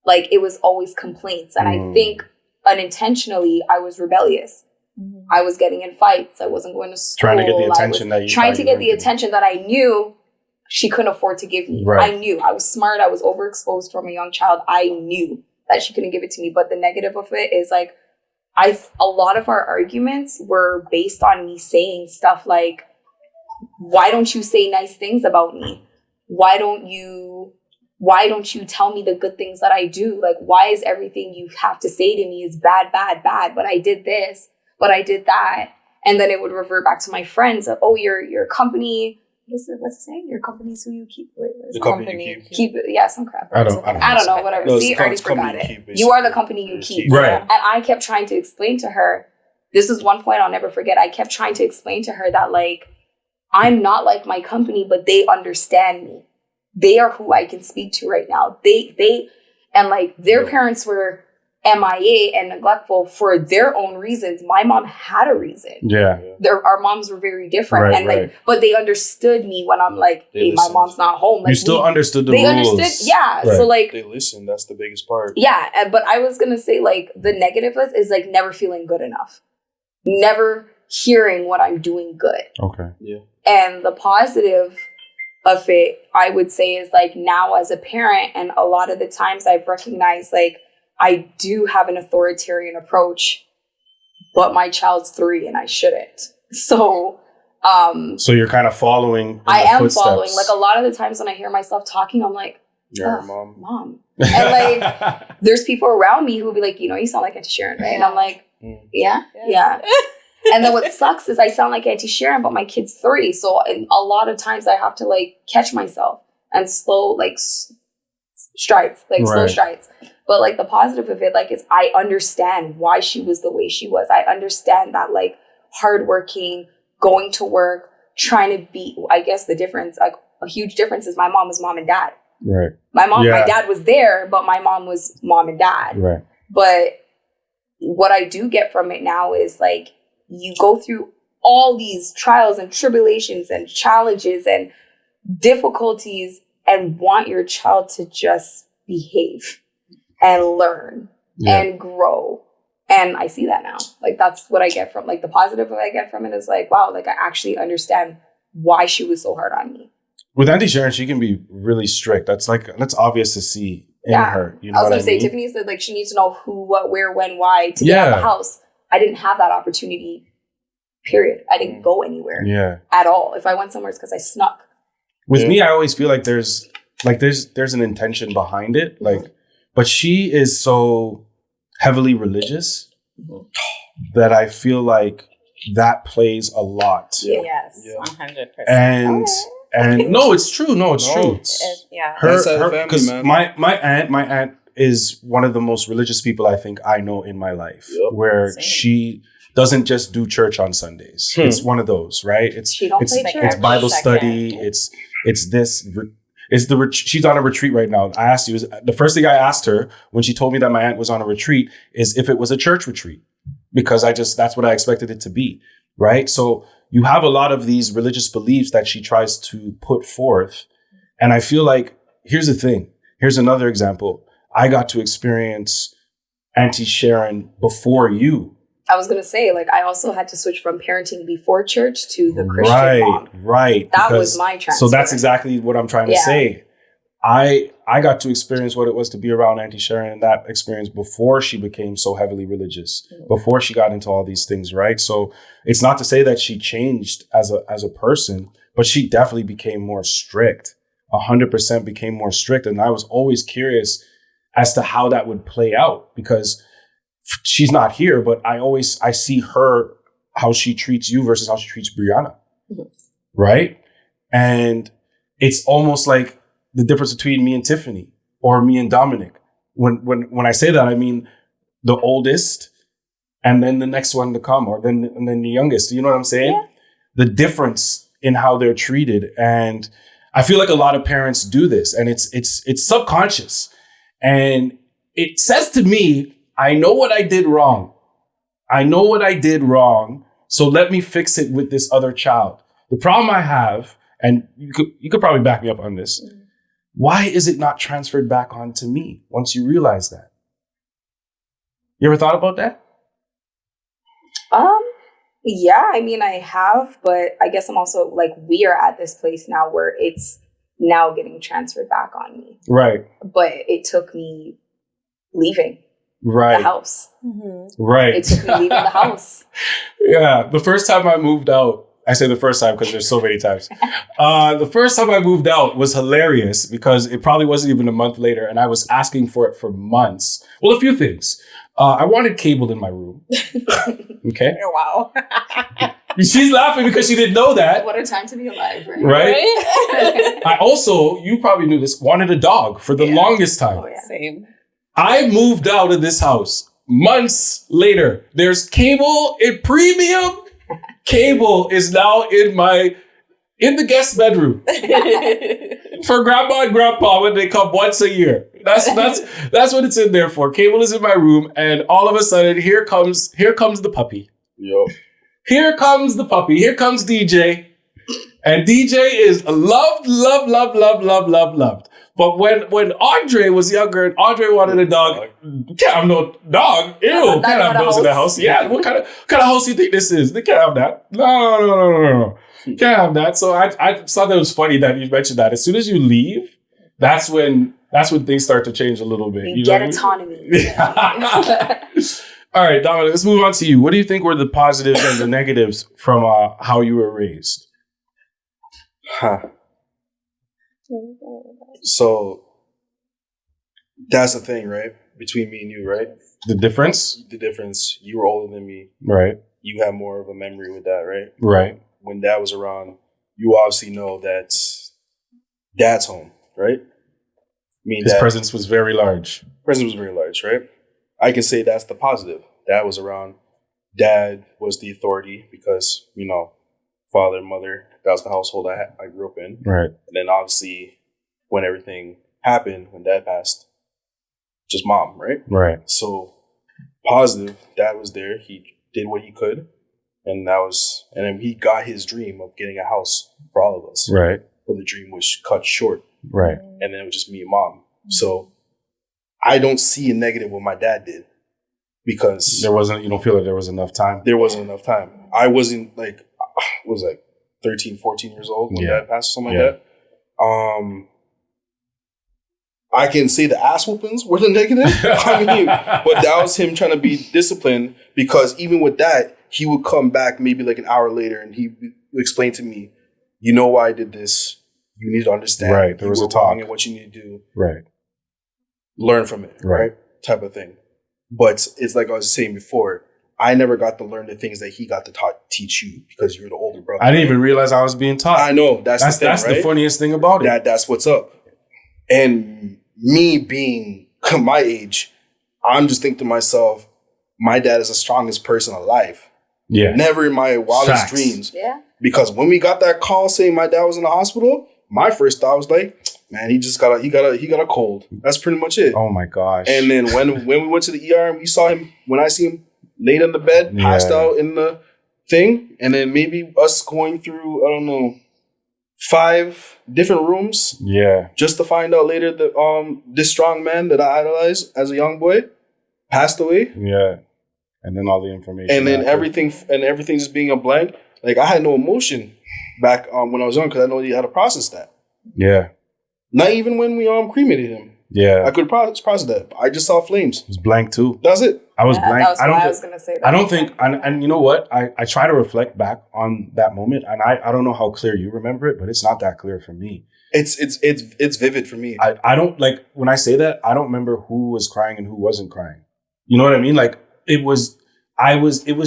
It was always complaints. And I think unintentionally, I was rebellious. Mm-hmm. I was getting in fights. I wasn't going to school. Trying to get the attention that I knew she couldn't afford to give me. Right. I knew. I was smart. I was overexposed from a young child. I knew that she couldn't give it to me. But the negative of it is a lot of our arguments were based on me saying stuff like, why don't you say nice things about me? Why don't you tell me the good things that I do? Why is everything you have to say to me is bad, bad, bad? But I did this, but I did that. And then it would revert back to my friends of, your company. What's it saying? Your company's who you keep with. The company you keep. Some crap. I don't know, whatever. No, see, I already forgot it. You are the company you keep. Right. And I kept trying to explain to her, this is one point I'll never forget. I kept trying to explain to her that I'm not like my company, but they understand me. They are who I can speak to right now. Their parents were MIA and neglectful for their own reasons. My mom had a reason. Yeah. Our moms were very different. Right. But they understood me when I'm hey, my mom's not home. You still understood the rules. They understood, yeah. Right. So they listen. That's the biggest part. Yeah. But I was going to say the negative is never feeling good enough. Never hearing what I'm doing good. Okay. Yeah. And the positive of it, I would say, is now as a parent, and a lot of the times I've recognized I do have an authoritarian approach, but my child's 3 and I shouldn't. So you're kind of following. I am following. A lot of the times when I hear myself talking, I'm like, yeah, mom. And there's people around me who will be you sound like Auntie Sharon, right? And I'm like, yeah. And then what sucks is I sound like Auntie Sharon, but my kid's 3. So a lot of times I have to catch myself and slow strides, slow strides. But the positive of it, is I understand why she was the way she was. I understand that hardworking, going to work, trying to be, I guess the difference, a huge difference is my mom was mom and dad. Right. My dad was there, but my mom was mom and dad. Right. But what I do get from it now is you go through all these trials and tribulations and challenges and difficulties and want your child to just behave and learn and grow. And I see that now. That's what I get from the positive I get from it is wow, I actually understand why she was so hard on me. With Auntie Sharon, she can be really strict. That's obvious to see in her. You know I was going to say, Tiffany said she needs to know who, what, where, when, why to get out of the house. I didn't have that opportunity, period. I didn't go anywhere at all. If I went somewhere, it's because I snuck. With me, I always feel like there's an intention behind it. Like, but she is so heavily religious that I feel like that plays a lot. Yes, 100%. And no, it's true. No, it's true. Yeah. Her family, man. My aunt is one of the most religious people I think I know in my life. Where she doesn't just do church on Sundays. It's one of those, right? She don't play church. It's Bible study. It's this. She's on a retreat right now. I asked you, the first thing I asked her when she told me that my aunt was on a retreat is if it was a church retreat, because that's what I expected it to be, right? So you have a lot of these religious beliefs that she tries to put forth. And I feel like, here's the thing. Here's another example. I got to experience Auntie Sharon before you. I was going to say, like, I also had to switch from parenting before church to the Christian mom. Right. That was my transfer. So that's exactly what I'm trying to say. I got to experience what it was to be around Auntie Sharon, and that experience before she became so heavily religious, before she got into all these things, right? So it's not to say that she changed as a person, but she definitely became more strict. 100% became more strict. And I was always curious as to how that would play out, because she's not here, but I see her, how she treats you versus how she treats Brianna. Right? And it's almost like the difference between me and Tiffany or me and Dominic. When I say that, I mean the oldest and then the next one to come, or then the youngest. You know what I'm saying? Yeah. The difference in how they're treated. And I feel like a lot of parents do this, and it's subconscious. And it says to me, I know what I did wrong. So let me fix it with this other child. The problem I have, and you could probably back me up on this. Why is it not transferred back onto me once you realize that? You ever thought about that? Yeah, I mean, I have, but I guess I'm also like, we are at this place now where it's now getting transferred back on me. Right. But it took me leaving the house. Right. It took me leaving the house. Yeah. The first time I moved out, I say the first time because there's so many times. The first time I moved out was hilarious because it probably wasn't even a month later, and I was asking for it for months. Well, a few things. I wanted cable in my room. Okay. Wow. She's laughing because she didn't know that. What a time to be alive, right? Right? I also, you probably knew this, wanted a dog for the longest time. Oh, yeah. Same. I moved out of this house months later. There's cable in premium. Cable is now in the guest bedroom for grandma and grandpa when they come once a year. That's what it's in there for. Cable is in my room, and all of a sudden, here comes the puppy. Yo. Here comes the puppy. Here comes DJ, and DJ is loved. But when Andre was younger and Andre wanted a dog, can't have no dog. Ew, can't have dogs in the house. Yeah, what kind of house do you think this is? They can't have that. No. Can't have that. So I thought that was funny that you mentioned that. As soon as you leave, that's when things start to change a little bit. You get autonomy. Yeah. All right, Dominic, let's move on to you. What do you think were the positives and the negatives from how you were raised? So that's the thing, right? Between me and you, right? The difference? The difference. You were older than me. Right. You have more of a memory with that, right? Right. When Dad was around, you obviously know that Dad's home, right? His presence was very large. Presence was very large, right? I can say that's the positive. Dad was around. Dad was the authority because, father, mother, that was the household I grew up in. Right. And then obviously when everything happened, when Dad passed, just Mom, right? Right. So positive, Dad was there. He did what he could. And then he got his dream of getting a house for all of us. Right. But the dream was cut short. Right. And then it was just me and Mom. So I don't see a negative what my dad did because you don't feel like there was enough time? There wasn't enough time. I wasn't 13, 14 years old when Dad passed or something like that. I can say the ass whoopings were the negative. But that was him trying to be disciplined because even with that, he would come back maybe like an hour later and he would explain to me, you know why I did this? You need to understand. Right. There was a talk. And what you need to do. Right. Learn from it. Right. Type of thing. But it's like I was saying before, I never got to learn the things that he got to teach you because you're the older brother. I didn't even realize I was being taught. I know. That's the thing, that's the funniest thing about it. That's what's up. And me being my age, I'm just thinking to myself, my dad is the strongest person alive. Yeah. Never in my wildest dreams. Yeah. Because when we got that call saying my dad was in the hospital, my first thought was like, man, he got a cold. That's pretty much it. Oh my gosh. And then when we went to the ER and we saw him, when I see him laid on the bed, passed out in the thing, and then maybe us going through, I don't know, 5 different rooms. Yeah. Just to find out later that this strong man that I idolized as a young boy passed away. Yeah. And then all the information. And then everything just being a blank. Like I had no emotion back when I was young because I know you had to process that. Yeah. Not even when we cremated him. Yeah. I could process that. I just saw flames. It was blank too. That's it. I was blank. I was gonna say that. I don't think, and you know what? I try to reflect back on that moment, and I don't know how clear you remember it, but it's not that clear for me. It's vivid for me. I don't like when I say that. I don't remember who was crying and who wasn't crying. You know what I mean? Like it was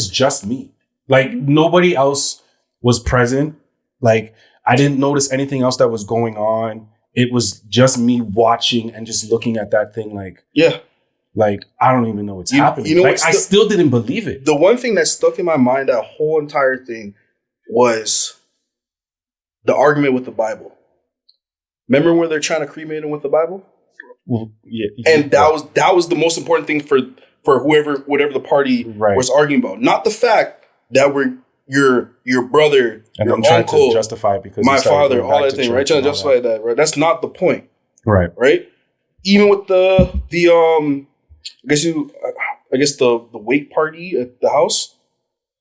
just me. Like nobody else was present. Like I didn't notice anything else that was going on. It was just me watching and just looking at that thing. Like like I don't even know what's happening. You know, like I still didn't believe it. The one thing that stuck in my mind, that whole entire thing, was the argument with the Bible. Remember where they're trying to cremate him with the Bible? Well, yeah. And that was the most important thing for whatever the party was arguing about. Not the fact that we're your brother, and your I'm trying uncle, to justify it because my father, all that thing, right? Trying to justify that, right? That's not the point, right? Right? Even with the I guess the wake party at the house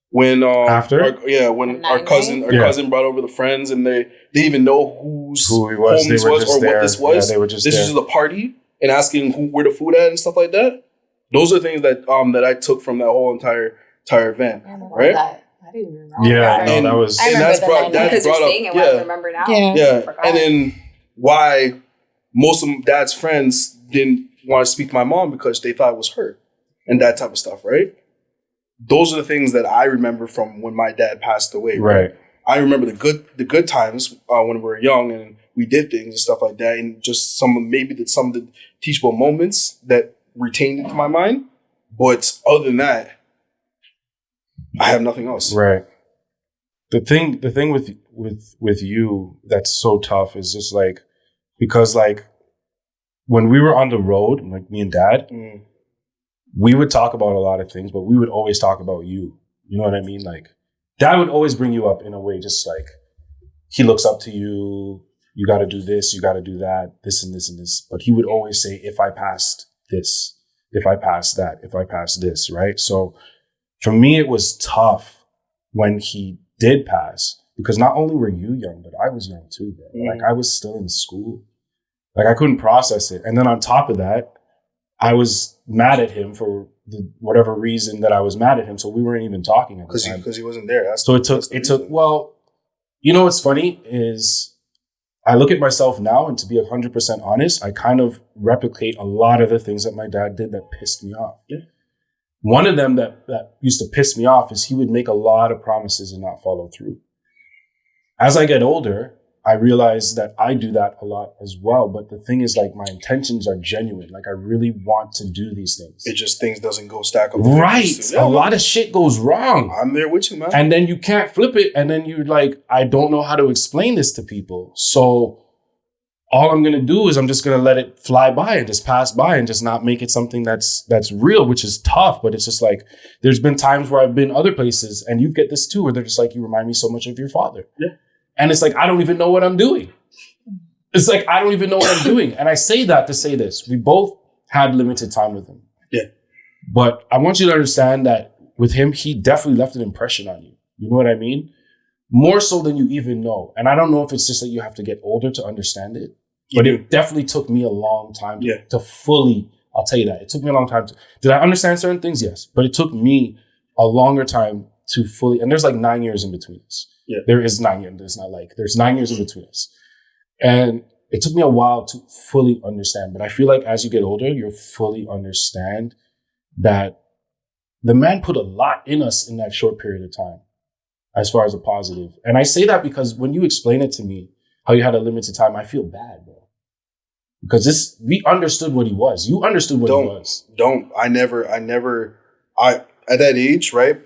when after our cousin brought over the friends and they didn't even know who he was, home this was or what this was. Yeah, they were just this was just a party and asking where the food at and stuff like that. Those are things that I took from that whole entire event, right? I didn't even know. Yeah, no, that was. I remember because you're saying it. I remember now. Yeah. And then why most of Dad's friends didn't want to speak to my mom because they thought it was her and that type of stuff, right? Those are the things that I remember from when my dad passed away. Right. I remember the good times when we were young and we did things and stuff like that, and just some of the teachable moments that retained into my mind. But other than that, I have nothing else. Right. The thing with you that's so tough is just like, because like when we were on the road, like me and Dad, we would talk about a lot of things, but we would always talk about you. You know what I mean? Like Dad would always bring you up in a way, just like he looks up to you. You got to do this. You got to do that. This and this and this. But he would always say, if I passed this, if I passed that, if I passed this, right? So for me, it was tough when he did pass because not only were you young, but I was young too, bro. Like I was still in school. Like I couldn't process it. And then on top of that, I was mad at him for whatever reason that I was mad at him. So we weren't even talking at the time. Because he wasn't there. Well, you know what's funny is I look at myself now, and to be 100% honest, I kind of replicate a lot of the things that my dad did that pissed me off. Yeah. One of them that used to piss me off is he would make a lot of promises and not follow through. As I get older, I realize that I do that a lot as well. But the thing is, like, my intentions are genuine. Like, I really want to do these things. It just, things doesn't go stack up. Right. A lot of shit goes wrong. I'm there with you, man. And then you can't flip it. And then you're like, I don't know how to explain this to people. So all I'm going to do is I'm just going to let it fly by and just pass by and just not make it something that's real, which is tough. But it's just like, there's been times where I've been other places, and you get this too, where they're just like, you remind me so much of your father. Yeah. And it's like, I don't even know what I'm doing. It's like, I don't even know what I'm doing. And I say that to say this. We both had limited time with him. Yeah. But I want you to understand that with him, he definitely left an impression on you. You know what I mean? More so than you even know. And I don't know if it's just that you have to get older to understand it. But it definitely took me a long time to fully, I'll tell you that. It took me a long time. Did I understand certain things? Yes. But it took me a longer time to fully, and there's like 9 years in between us. Yeah. There is 9 years. There's 9 years in between us. And it took me a while to fully understand. But I feel like as you get older, you'll fully understand that the man put a lot in us in that short period of time, as far as a positive. And I say that because when you explain it to me, how you had a limited time, I feel bad, bro. Because we understood what he was. You understood what he was. At that age, right?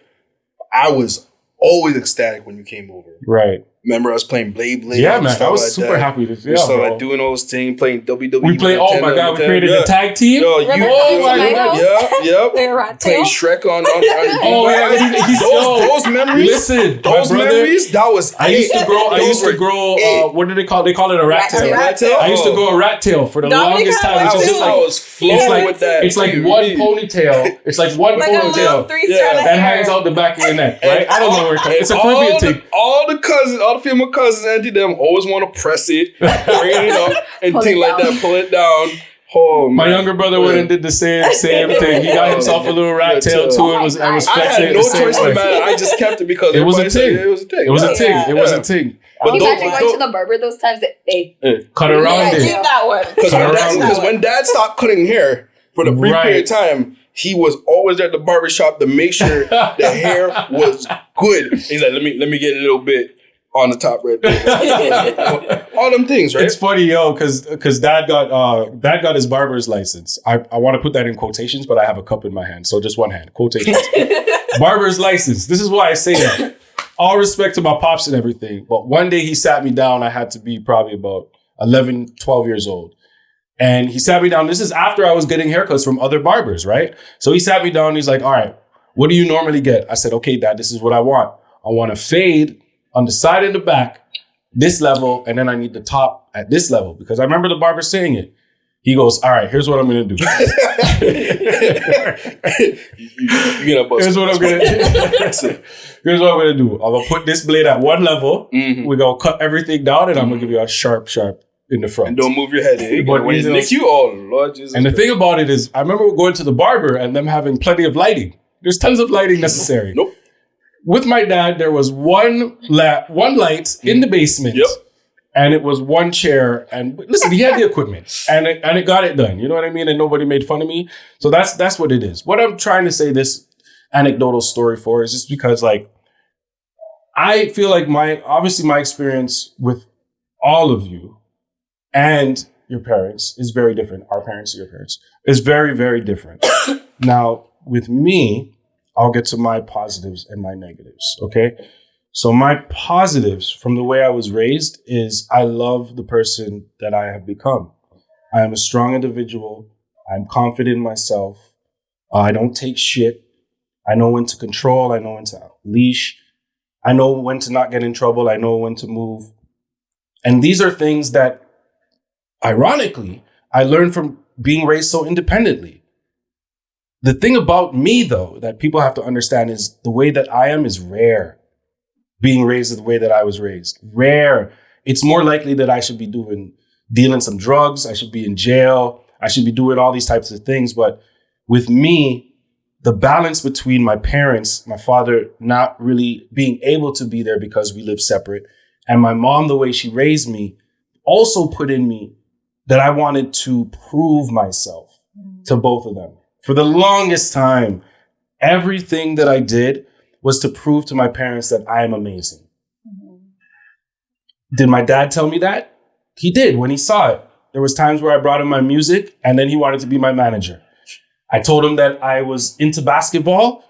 I was always ecstatic when you came over. Right. Remember us playing Blade. Yeah, man. I was super happy to we started like doing all those things, playing WWE. We played, oh my God, we created a tag team. Yo, my God. Yep. Playing Shrek on oh, yeah. Those memories. Listen, those memories, that was I used to grow, what do they call it? They call it a rat tail. I used to grow a rat tail for the longest time. It's like one ponytail. It's like one ponytail that hangs out the back of your neck, right? I don't know where it comes. It's a Caribbean thing. All the cousins, all the female cousins, auntie, them always want to press it, bring it up, and things like that, pull it down. Oh, my younger brother went and did the same thing. He got himself a little rat tail too and was flexing. I had no choice in the matter. I just kept it because it was a thing. It was a thing. It was a thing. It was a thing. Can you imagine going to the barber those times that they cut around it? Keep that one. Because when Dad stopped cutting hair for the brief period of time, he was always at the barbershop to make sure the hair was good. He's like, let me get a little bit on the top right there. All them things, right? It's funny, yo, because Dad got his barber's license. I want to put that in quotations, but I have a cup in my hand, so just one hand. Quotations. Barber's license. This is why I say that. All respect to my pops and everything, but one day he sat me down. I had to be probably about 11, 12 years old. And he sat me down. This is after I was getting haircuts from other barbers, right? So he sat me down and he's like, all right, what do you normally get? I said, okay, Dad, this is what I want. I want a fade on the side and the back, this level, and then I need the top at this level. Because I remember the barber saying it. He goes, all right, here's what I'm going to do. Here's what I'm going to do. I'm going to put this blade at one level. Mm-hmm. We're going to cut everything down, and I'm going to give you a sharp in the front. And don't move your head. But when it nick you, oh, Lord Jesus. And the thing about it is, I remember going to the barber and them having plenty of lighting. There's tons of lighting necessary. Nope. With my dad, there was one light in the basement. Yep. And it was one chair. And listen, he had the equipment. And it got it done. You know what I mean? And nobody made fun of me. So that's what it is. What I'm trying to say this anecdotal story for is just because, like, I feel like my experience with all of you and your parents is very different. Our parents, your parents, is very, very different. Now, with me, I'll get to my positives and my negatives, okay? So my positives from the way I was raised is I love the person that I have become. I am a strong individual. I'm confident in myself. I don't take shit. I know when to control. I know when to leash. I know when to not get in trouble. I know when to move. And these are things that, ironically, I learned from being raised so independently. The thing about me, though, that people have to understand is the way that I am is rare. Being raised the way that I was raised. Rare. It's more likely that I should be dealing some drugs. I should be in jail. I should be doing all these types of things. But with me, the balance between my parents, my father not really being able to be there because we live separate, and my mom, the way she raised me, also put in me that I wanted to prove myself to both of them. For the longest time, everything that I did was to prove to my parents that I am amazing. Mm-hmm. Did my dad tell me that? He did when he saw it. There was times where I brought him my music and then he wanted to be my manager. I told him that I was into basketball.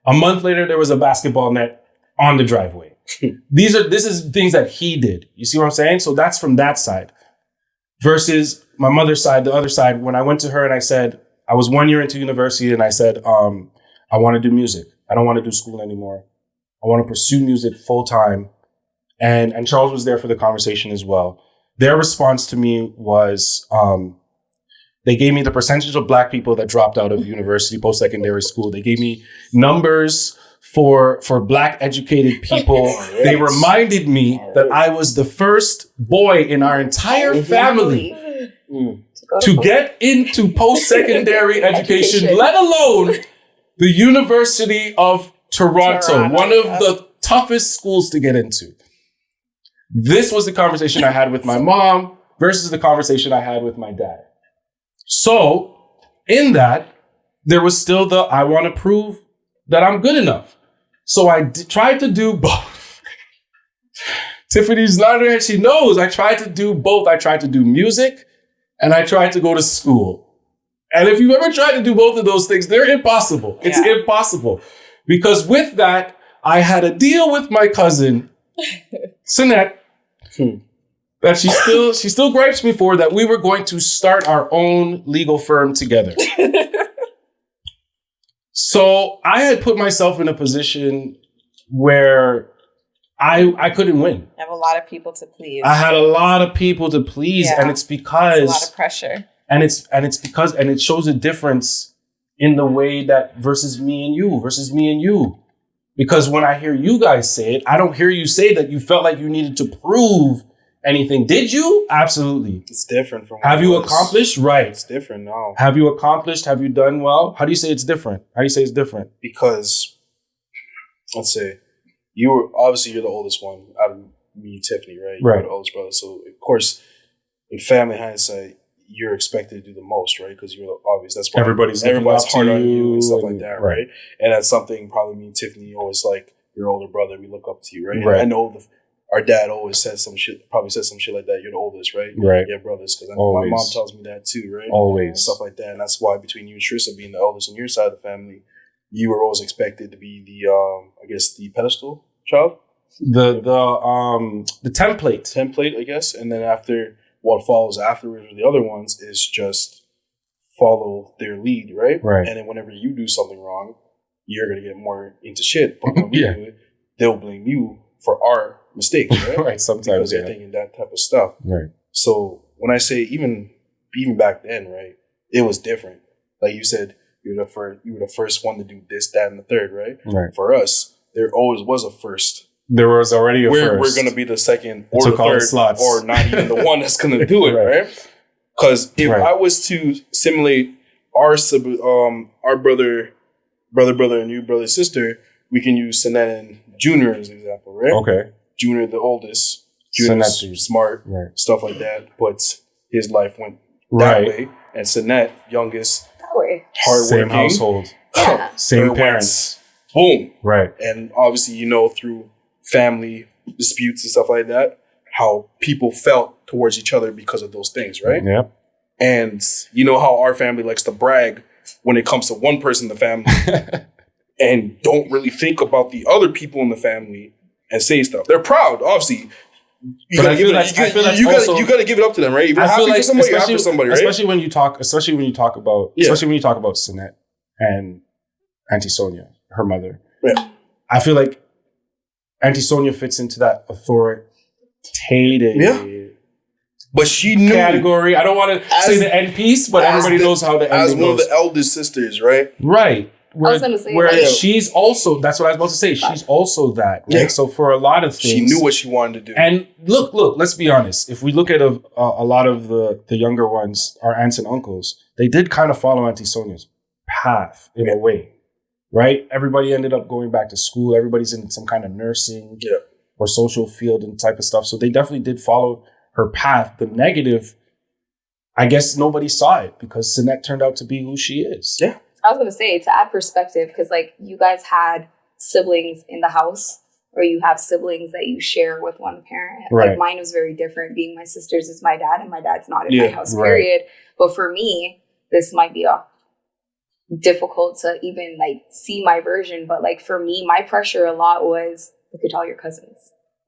A month later, there was a basketball net on the driveway. This is things that he did. You see what I'm saying? So that's from that side. Versus my mother's side, the other side, when I went to her and I said, I was 1 year into university and I said, I want to do music. I don't want to do school anymore. I want to pursue music full time. And Charles was there for the conversation as well. Their response to me was, they gave me the percentage of Black people that dropped out of university, post-secondary school. They gave me numbers for Black educated people. Yes. They reminded me that I was the first boy in our entire family to get into post-secondary education, let alone the University of Toronto, one of the toughest schools to get into. This was the conversation I had with my mom versus the conversation I had with my dad. So in that, there was still the, I want to prove that I'm good enough. So I tried to do both. Tiffany's not here. She knows I tried to do both. I tried to do music and I tried to go to school. And if you've ever tried to do both of those things, they're impossible. It's impossible. Because with that, I had a deal with my cousin, Sinette, that she still gripes me for, that we were going to start our own legal firm together. So I had put myself in a position where I couldn't win. I have a lot of people to please. I had a lot of people to please, and it's because it's a lot of pressure. And it's because it shows a difference in the way that versus me and you. Because when I hear you guys say it, I don't hear you say that you felt like you needed to prove anything. Did you? Absolutely. It's different from. Have you accomplished? Right. It's different now. Have you accomplished? Have you done well? How do you say it's different? How do you say it's different? Because, let's say, you're the oldest one out of me and Tiffany, right? You're the oldest brother. So, of course, in family hindsight, you're expected to do the most, right? Because you're obvious. That's why everybody's hard on you and stuff like that, right? And that's something probably me and Tiffany always like. Your older brother, we look up to you, right? And I know our dad always says some shit like that. You're the oldest, right? Right. Yeah, brothers. Because my mom tells me that too, right? Always. And stuff like that. And that's why between you and Trisha being the eldest on your side of the family, you were always expected to be the pedestal child. The template, I guess. And then after, what follows afterwards with the other ones is just follow their lead, right? Right. And then whenever you do something wrong, you're going to get more into shit. But when we do it, they'll blame you for our mistakes, right? Right, sometimes, because they're thinking that type of stuff. Right. So when I say even back then, right, it was different. Like you said, you were the first one to do this, that, and the third, right? Right. For us, there always was a first. There was already a first. We're going to be the second or the third, slots. Or not even the one that's going to do it, right? Because if I was to simulate our brother, and you, brother, sister, we can use Sinette and Junior as an example, right? Okay. Junior, the oldest. Junior's smart, stuff like that. But his life went that way. And Sinette, youngest, hardworking. Same household. Same parents. Boom. Right. And obviously, through family disputes and stuff like that, how people felt towards each other because of those things, right? Yeah. And you know how our family likes to brag when it comes to one person in the family and don't really think about the other people in the family and say stuff. They're proud, obviously. You gotta give it up to them, right? If you're happy for somebody, you're happy for somebody, right? Especially when you talk about Sinette and Auntie Sonia, her mother. Yeah. I feel like Auntie Sonia fits into that authoritative but she knew category. I don't want to say the end piece, but everybody knows how the ending goes. As one of the eldest sisters, right? Right. I was going to say she's also, that's what I was about to say. She's also that, right? Yeah. So for a lot of things, she knew what she wanted to do. And look, let's be honest. If we look at a lot of the younger ones, our aunts and uncles, they did kind of follow Auntie Sonia's path in a way, right? Everybody ended up going back to school. Everybody's in some kind of nursing or social field and type of stuff. So they definitely did follow her path. The negative, I guess nobody saw it because Sinette turned out to be who she is. Yeah. I was going to say, to add perspective, because like you guys had siblings in the house, or you have siblings that you share with one parent. Right. Like mine was very different. Being my sister's is my dad, and my dad's not in my house, period. But for me, this might be difficult to even like see my version. But like for me, my pressure a lot was, look at all your cousins.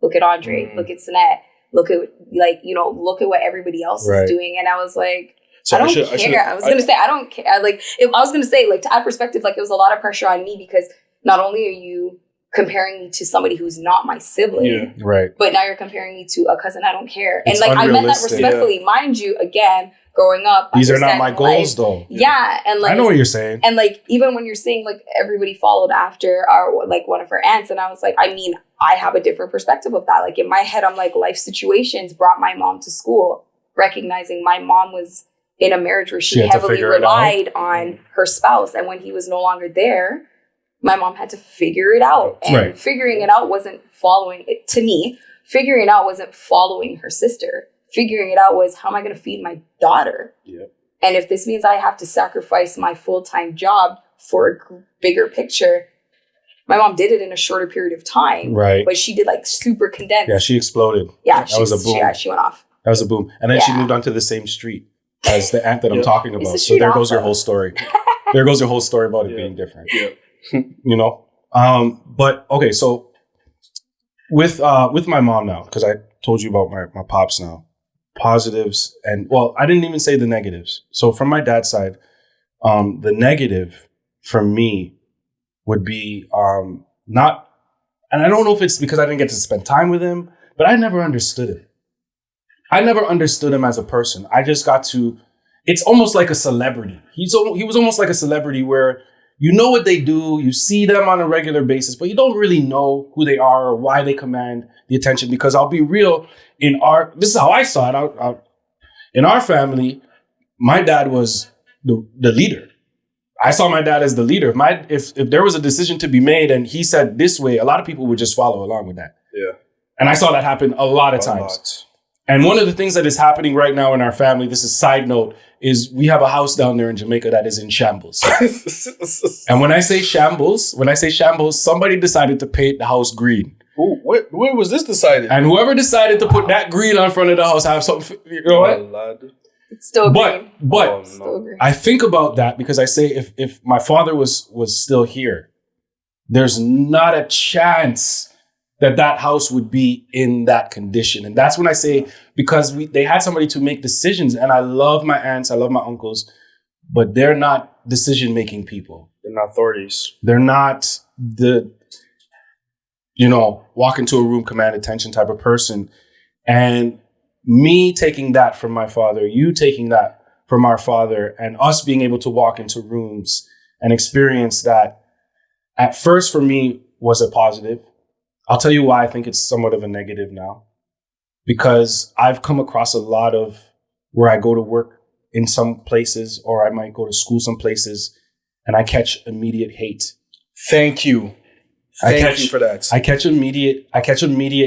Look at Andre. Look at Sinette. Look at look at what everybody else is doing. And I was like, so I don't care. I was going to say, I don't care. To add perspective, like it was a lot of pressure on me because not only are you comparing me to somebody who's not my sibling, but now you're comparing me to a cousin I don't care. And like I meant that respectfully. Mind you, again, growing up, these are not my goals though. Yeah. And like, I know what you're saying. And like, even when you're saying like everybody followed after our, like one of her aunts, and I was like, I mean, I have a different perspective of that. Like in my head, I'm like, life situations brought my mom to school, recognizing my mom was in a marriage where she heavily relied on her spouse. And when he was no longer there, my mom had to figure it out. And figuring it out wasn't following it. To me, figuring it out wasn't following her sister. Figuring it out was, how am I going to feed my daughter? Yeah. And if this means I have to sacrifice my full-time job for a bigger picture, my mom did it in a shorter period of time. Right. But she did like super condensed. Yeah, she exploded. Yeah, that was a boom. She went off. That was a boom. And then she moved onto the same street as the aunt that I'm talking about. So there goes your whole story. There goes your whole story about it being different. Yeah. You know? But okay, so with my mom now, because I told you about my pops now, positives and, well, I didn't even say the negatives. So from my dad's side, the negative for me would be not, and I don't know if it's because I didn't get to spend time with him, but I never understood him. I never understood him as a person. I just got to, it's almost like a celebrity. He was almost like a celebrity where you know what they do, you see them on a regular basis, but you don't really know who they are or why they command the attention. Because I'll be real, this is how I saw it. In our family, my dad was the leader. I saw my dad as the leader. If there was a decision to be made and he said this way, a lot of people would just follow along with that. Yeah. And I saw that happen a lot of times. And one of the things that is happening right now in our family, this is side note, is we have a house down there in Jamaica that is in shambles. And when I say shambles, somebody decided to paint the house green. Ooh, where was this decided? And whoever decided to put that green on front of the house have something, you know what? It's still green. But Still green. I think about that because I say if my father was still here, there's not a chance that house would be in that condition. And that's when I say, because they had somebody to make decisions, and I love my aunts, I love my uncles, but they're not decision-making people. They're not authorities. They're not walk into a room, command attention type of person. And me taking that from my father, you taking that from our father, and us being able to walk into rooms and experience that, at first for me was a positive. I'll tell you why I think it's somewhat of a negative now. Because I've come across a lot of where I go to work in some places, or I might go to school some places, and I catch immediate hate. Thank you. Thank you for that. I catch immediate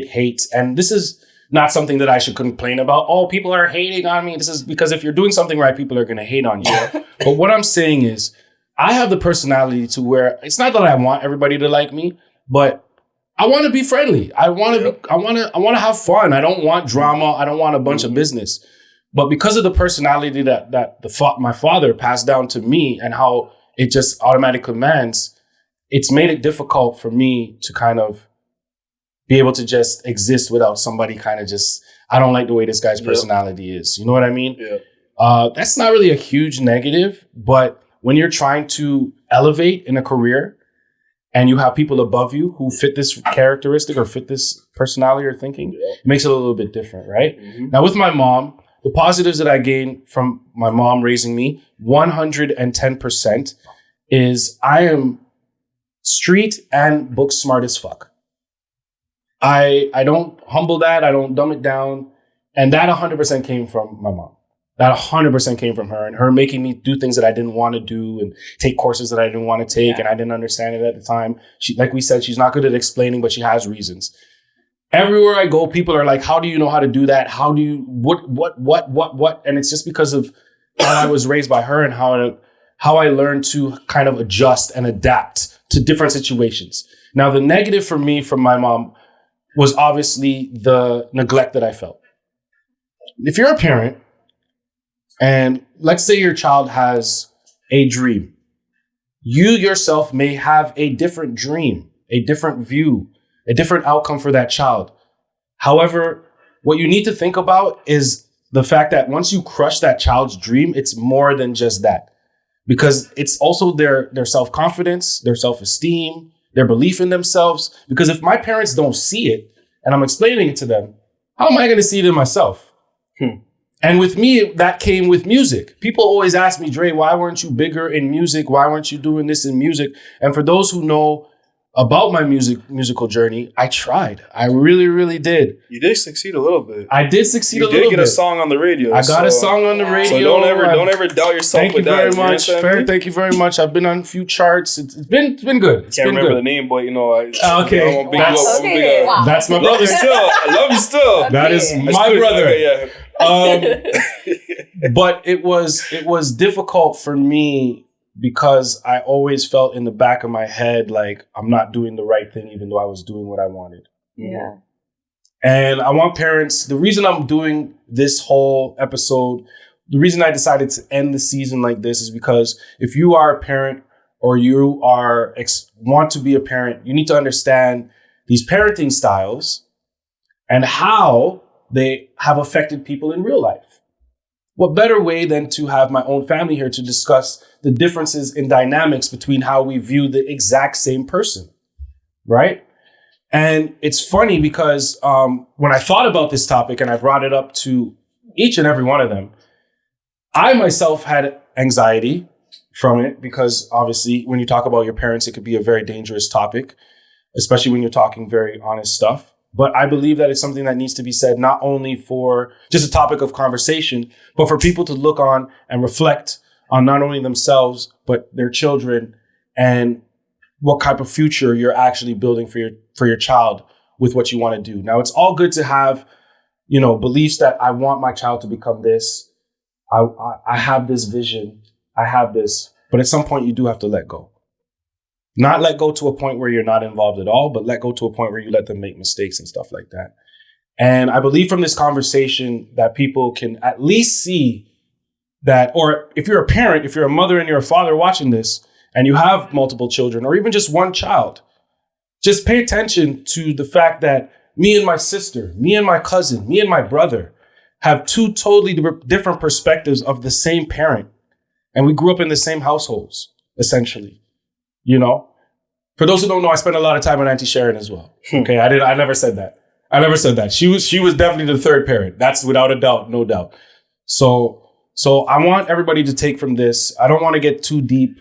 hate. And this is not something that I should complain about. Oh, people are hating on me. This is because if you're doing something right, people are going to hate on you. But what I'm saying is, I have the personality to where it's not that I want everybody to like me, but I want to be friendly. I want to have fun. I don't want drama. I don't want a bunch of business. But because of the personality that my father passed down to me and how it just automatically commands, it's made it difficult for me to kind of be able to just exist without somebody kind of just, I don't like the way this guy's personality is. You know what I mean? Yeah. That's not really a huge negative, but when you're trying to elevate in a career, and you have people above you who fit this characteristic or fit this personality or thinking, it makes it a little bit different, right? Mm-hmm. Now, with my mom, the positives that I gained from my mom raising me, 110%, is I am street and book smart as fuck. I don't humble that. I don't dumb it down. And that 100% came from my mom. That 100% came from her, and her making me do things that I didn't want to do and take courses that I didn't want to take, and I didn't understand it at the time. She, like we said, she's not good at explaining, but she has reasons. Everywhere I go, people are like, how do you know how to do that? How do you, what? And it's just because of how I was raised by her and how I learned to kind of adjust and adapt to different situations. Now, the negative for me from my mom was obviously the neglect that I felt. If you're a parent, and let's say your child has a dream, you yourself may have a different dream, a different view, a different outcome for that child. However, what you need to think about is the fact that once you crush that child's dream, it's more than just that. Because it's also their self-confidence, their self-esteem, their belief in themselves. Because if my parents don't see it, and I'm explaining it to them, how am I going to see it in myself? And with me, that came with music. People always ask me, Dre, why weren't you bigger in music? Why weren't you doing this in music? And for those who know about my musical journey, I tried. I really, really did. You did succeed a little bit. I did succeed a little bit. You did get a song on the radio. I got a song on the radio. So don't ever doubt yourself. Thank you very much. Thank you very much. I've been on a few charts. It's been good. Can't remember the name, but you know. Okay. That's my brother. I love you still. That is my brother. But it was difficult for me because I always felt in the back of my head like I'm not doing the right thing, even though I was doing what I wanted. Yeah. And I want parents, the reason I'm doing this whole episode, the reason I decided to end the season like this is because if you are a parent or you are want to be a parent, you need to understand these parenting styles and how they have affected people in real life. What better way than to have my own family here to discuss the differences in dynamics between how we view the exact same person, right? And it's funny because when I thought about this topic and I brought it up to each and every one of them, I myself had anxiety from it because obviously when you talk about your parents, it could be a very dangerous topic, especially when you're talking very honest stuff. But I believe that it's something that needs to be said, not only for just a topic of conversation, but for people to look on and reflect on not only themselves, but their children and what type of future you're actually building for your child with what you want to do. Now, it's all good to have, beliefs that I want my child to become this. I have this vision. I have this. But at some point, you do have to let go. Not let go to a point where you're not involved at all, but let go to a point where you let them make mistakes and stuff like that. And I believe from this conversation that people can at least see that, or if you're a parent, if you're a mother and you're a father watching this and you have multiple children or even just one child, just pay attention to the fact that me and my sister, me and my cousin, me and my brother have two totally different perspectives of the same parent. And we grew up in the same households, essentially. For those who don't know, I spent a lot of time with Auntie Sharon as well. Okay, I never said that. She was definitely the third parent. That's without a doubt, no doubt. So I want everybody to take from this. I don't want to get too deep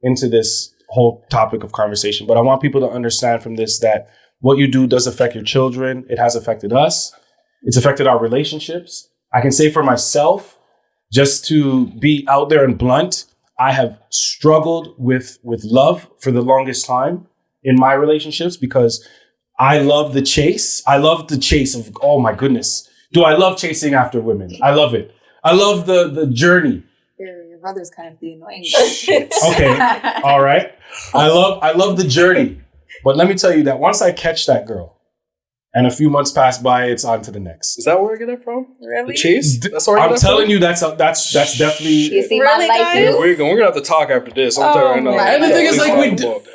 into this whole topic of conversation, but I want people to understand from this that what you do does affect your children. It has affected us. It's affected our relationships. I can say for myself, just to be out there and blunt, I have struggled with love for the longest time in my relationships because I love the chase. I love the chase of, oh my goodness. Do I love chasing after women? I love it. I love the journey. Your brother's kind of the annoying. Okay. All right. I love the journey. But let me tell you that once I catch that girl and a few months pass by, it's on to the next. Is that where I get it from? Really? The chase? That's where I'm telling you, that's definitely. You see really, my life guys? We're gonna have to talk after this. I'm telling you right now. And the thing is,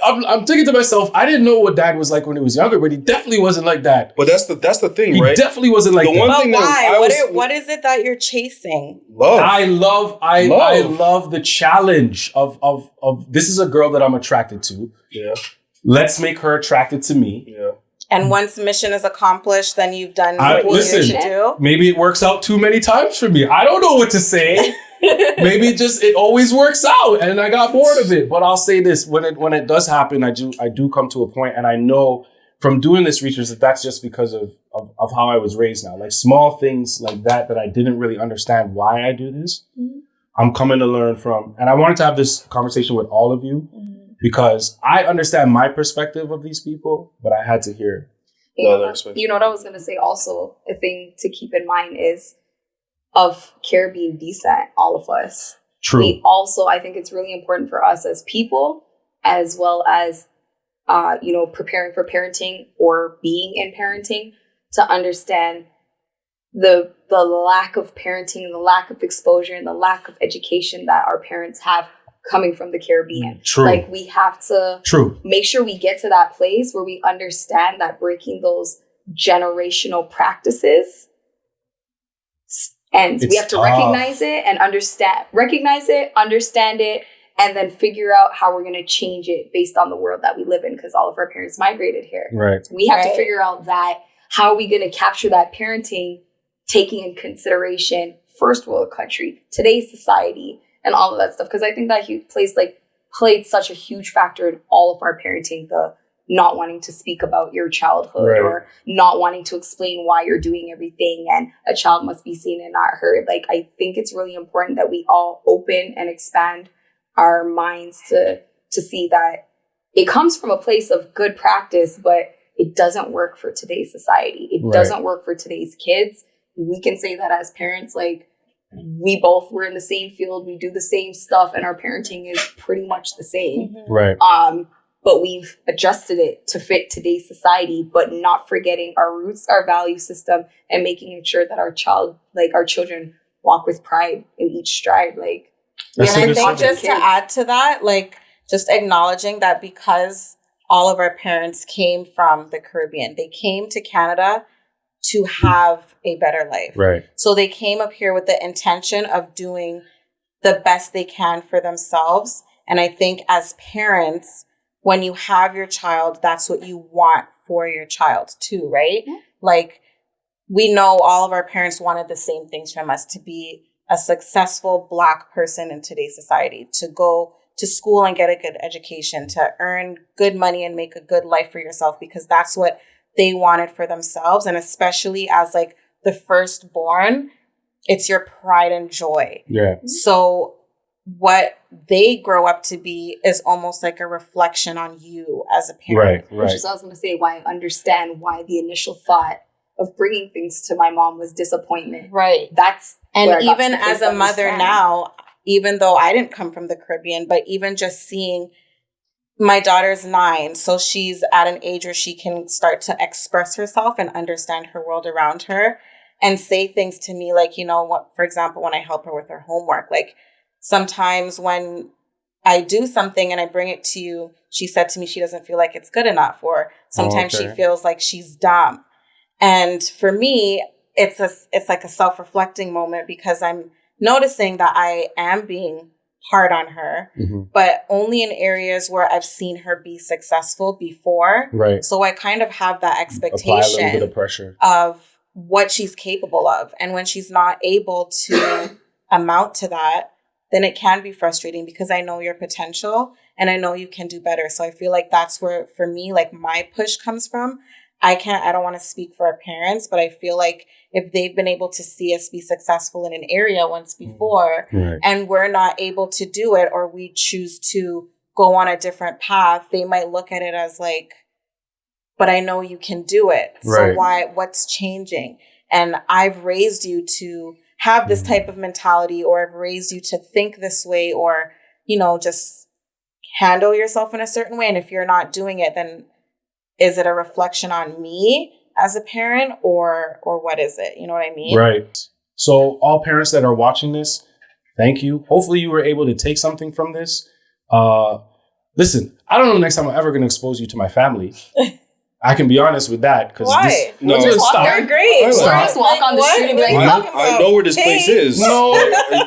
I'm thinking to myself, I didn't know what Dad was like when he was younger, but he definitely wasn't like that. But that's the thing, right? He definitely wasn't like the that. One But thing why? What is it that you're chasing? Love. I love the challenge of this is a girl that I'm attracted to. Yeah. Let's make her attracted to me. Yeah. And once mission is accomplished, then you've done what you need to do. Maybe it works out too many times for me. I don't know what to say. Maybe it always works out and I got bored of it. But I'll say this, when it does happen, I do come to a point, and I know from doing this research that that's just because of how I was raised now. Like small things like that I didn't really understand why I do this. Mm-hmm. I'm coming to learn from, and I wanted to have this conversation with all of you. Mm-hmm. Because I understand my perspective of these people, but I had to hear the other perspective. You know what I was going to say also, a thing to keep in mind is of care being decent, all of us. True. I think it's really important for us as people, as well as, preparing for parenting or being in parenting, to understand the lack of parenting, the lack of exposure, and the lack of education that our parents have coming from the Caribbean. True. Like we have to make sure we get to that place where we understand that breaking those generational practices, and we have to recognize it and understand it, and then figure out how we're going to change it based on the world that we live in, because all of our parents migrated here. Right. We have to figure out that how are we going to capture that parenting, taking in consideration first world country, today's society, and all of that stuff. Because I think that played such a huge factor in all of our parenting, the not wanting to speak about your childhood Right. or not wanting to explain why you're doing everything, and a child must be seen and not heard. Like, I think it's really important that we all open and expand our minds to see that it comes from a place of good practice, but it doesn't work for today's society. It Right. doesn't work for today's kids. We can say that as parents, like, we both were in the same field, we do the same stuff, and our parenting is pretty much the same. Right. But we've adjusted it to fit today's society, but not forgetting our roots, our value system, and making sure that our children walk with pride in each stride. Like, And That's I a good think subject. just to add to that, like, just acknowledging that because all of our parents came from the Caribbean, they came to Canada to have a better life. Right. So they came up here with the intention of doing the best they can for themselves. And I think as parents, when you have your child, that's what you want for your child too, right? Yeah. Like, we know all of our parents wanted the same things from us: to be a successful Black person in today's society, to go to school and get a good education, to earn good money and make a good life for yourself, because that's what they wanted for themselves. And especially as like the firstborn, it's your pride and joy. Yeah. So what they grow up to be is almost like a reflection on you as a parent. Right. which Right. is, I was going to say, why I understand why the initial thought of bringing things to my mom was disappointment. Right. That's And where I got even to the place as a to mother understand. now, even though I didn't come from the Caribbean, but even just seeing my daughter's 9, so she's at an age where she can start to express herself and understand her world around her and say things to me like, you know what, for example, when I help her with her homework, like sometimes when I do something and I bring it to you, she said to me she doesn't feel like it's good enough, or sometimes she okay. feels like she's dumb. And for me, it's like a self-reflecting moment, because I'm noticing that I am being hard on her, but only in areas where I've seen her be successful before. Right. So I kind of have that Apply a expectation little bit of pressure. of what she's capable of. And when she's not able to amount to that, then it can be frustrating, because I know your potential and I know you can do better. So I feel like that's where, for me, like my push comes from. I don't want to speak for our parents, but I feel like if they've been able to see us be successful in an area once before, Right. and we're not able to do it, or we choose to go on a different path, they might look at it as like, but I know you can do it. Right. So what's changing? And I've raised you to have this type of mentality, or I've raised you to think this way, or, you know, just handle yourself in a certain way. And if you're not doing it, then is it a reflection on me as a parent, or what is it? You know what I mean? Right. So all parents that are watching this, thank you. Hopefully you were able to take something from this. Listen, I don't know the next time I'm ever going to expose you to my family. I can be honest with that. Why? No, We'll just walk. stop. You're great. Or We're just walk on the what? street and be What like, are you I talking know, I about? know where this place is. No.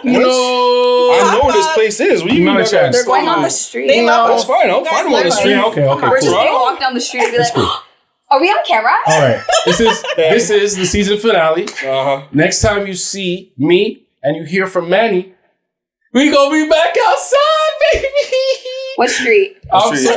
No. I know where this place is. What do you Not mean? a chance. They're going on the street. They love That's us. fine. I'll You guys find them on the love street. us. Okay, okay, Come on. We're just cool. going to walk down the street and be like, are we on camera? All right. This is the season finale. Uh-huh. Next time you see me and you hear from Manny, we gonna be back outside, baby. What street? I'm Street,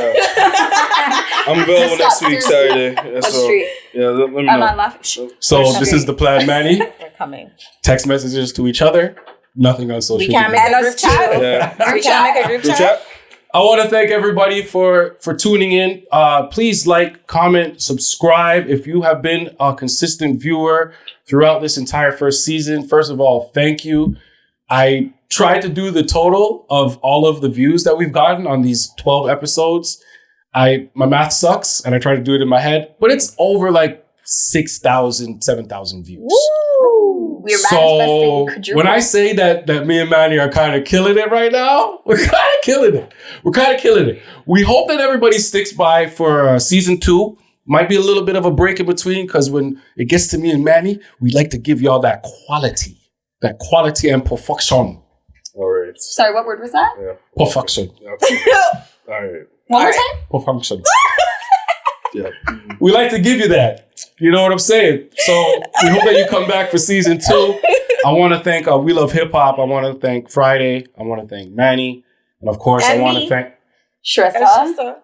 I'm available next Stop, week, seriously. Saturday. What So, street? yeah, let me I'm not know. laughing. So this is the plan, Manny. We're coming. Text messages to each other. Nothing on social We media. can't make And a us group too. chat. Yeah. We can't make a group Group chat. chat? I want to thank everybody for tuning in. Please like, comment, subscribe. If you have been a consistent viewer throughout this entire first season, first of all, thank you. I tried to do the total of all of the views that we've gotten on these 12 episodes. My math sucks, and I try to do it in my head, but it's over like 6,000, 7,000 views. Woo! We're So manifesting quadruple. when I say that me and Manny are kind of killing it right now, we're kind of killing it. We're kind of killing it. We hope that everybody sticks by for season 2. Might be a little bit of a break in between, because when it gets to me and Manny, we like to give y'all that quality and perfection. All right. Sorry, what word was that? Yeah. Perfection. All right. One more All time? Perfection. Yeah. We like to give you that. You know what I'm saying? So we hope that you come back for season 2. I want to thank We Love Hip Hop. I want to thank Friday. I want to thank Manny. And of course, And I want me. to thank... Shressa.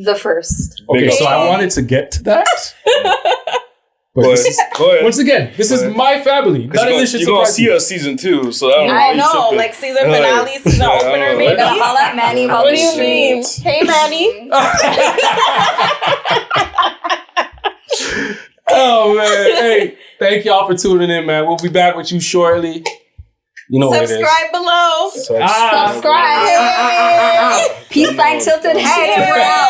The first. Okay, Big so up. I wanted to get to that. But Go this is, ahead. Go ahead. once again, this is my family. None of this shit You're gonna surprises see me. us season 2, so I don't know. I why you know, took it. like season finale, season Yeah, I opener, don't know. maybe. Better holla at Manny about What do this you mean? shit. Hey, Manny. Oh man, hey, thank y'all for tuning in, man. We'll be back with you shortly. You know what it is. Subscribe below. Subscribe. Peace sign tilted head. We're out.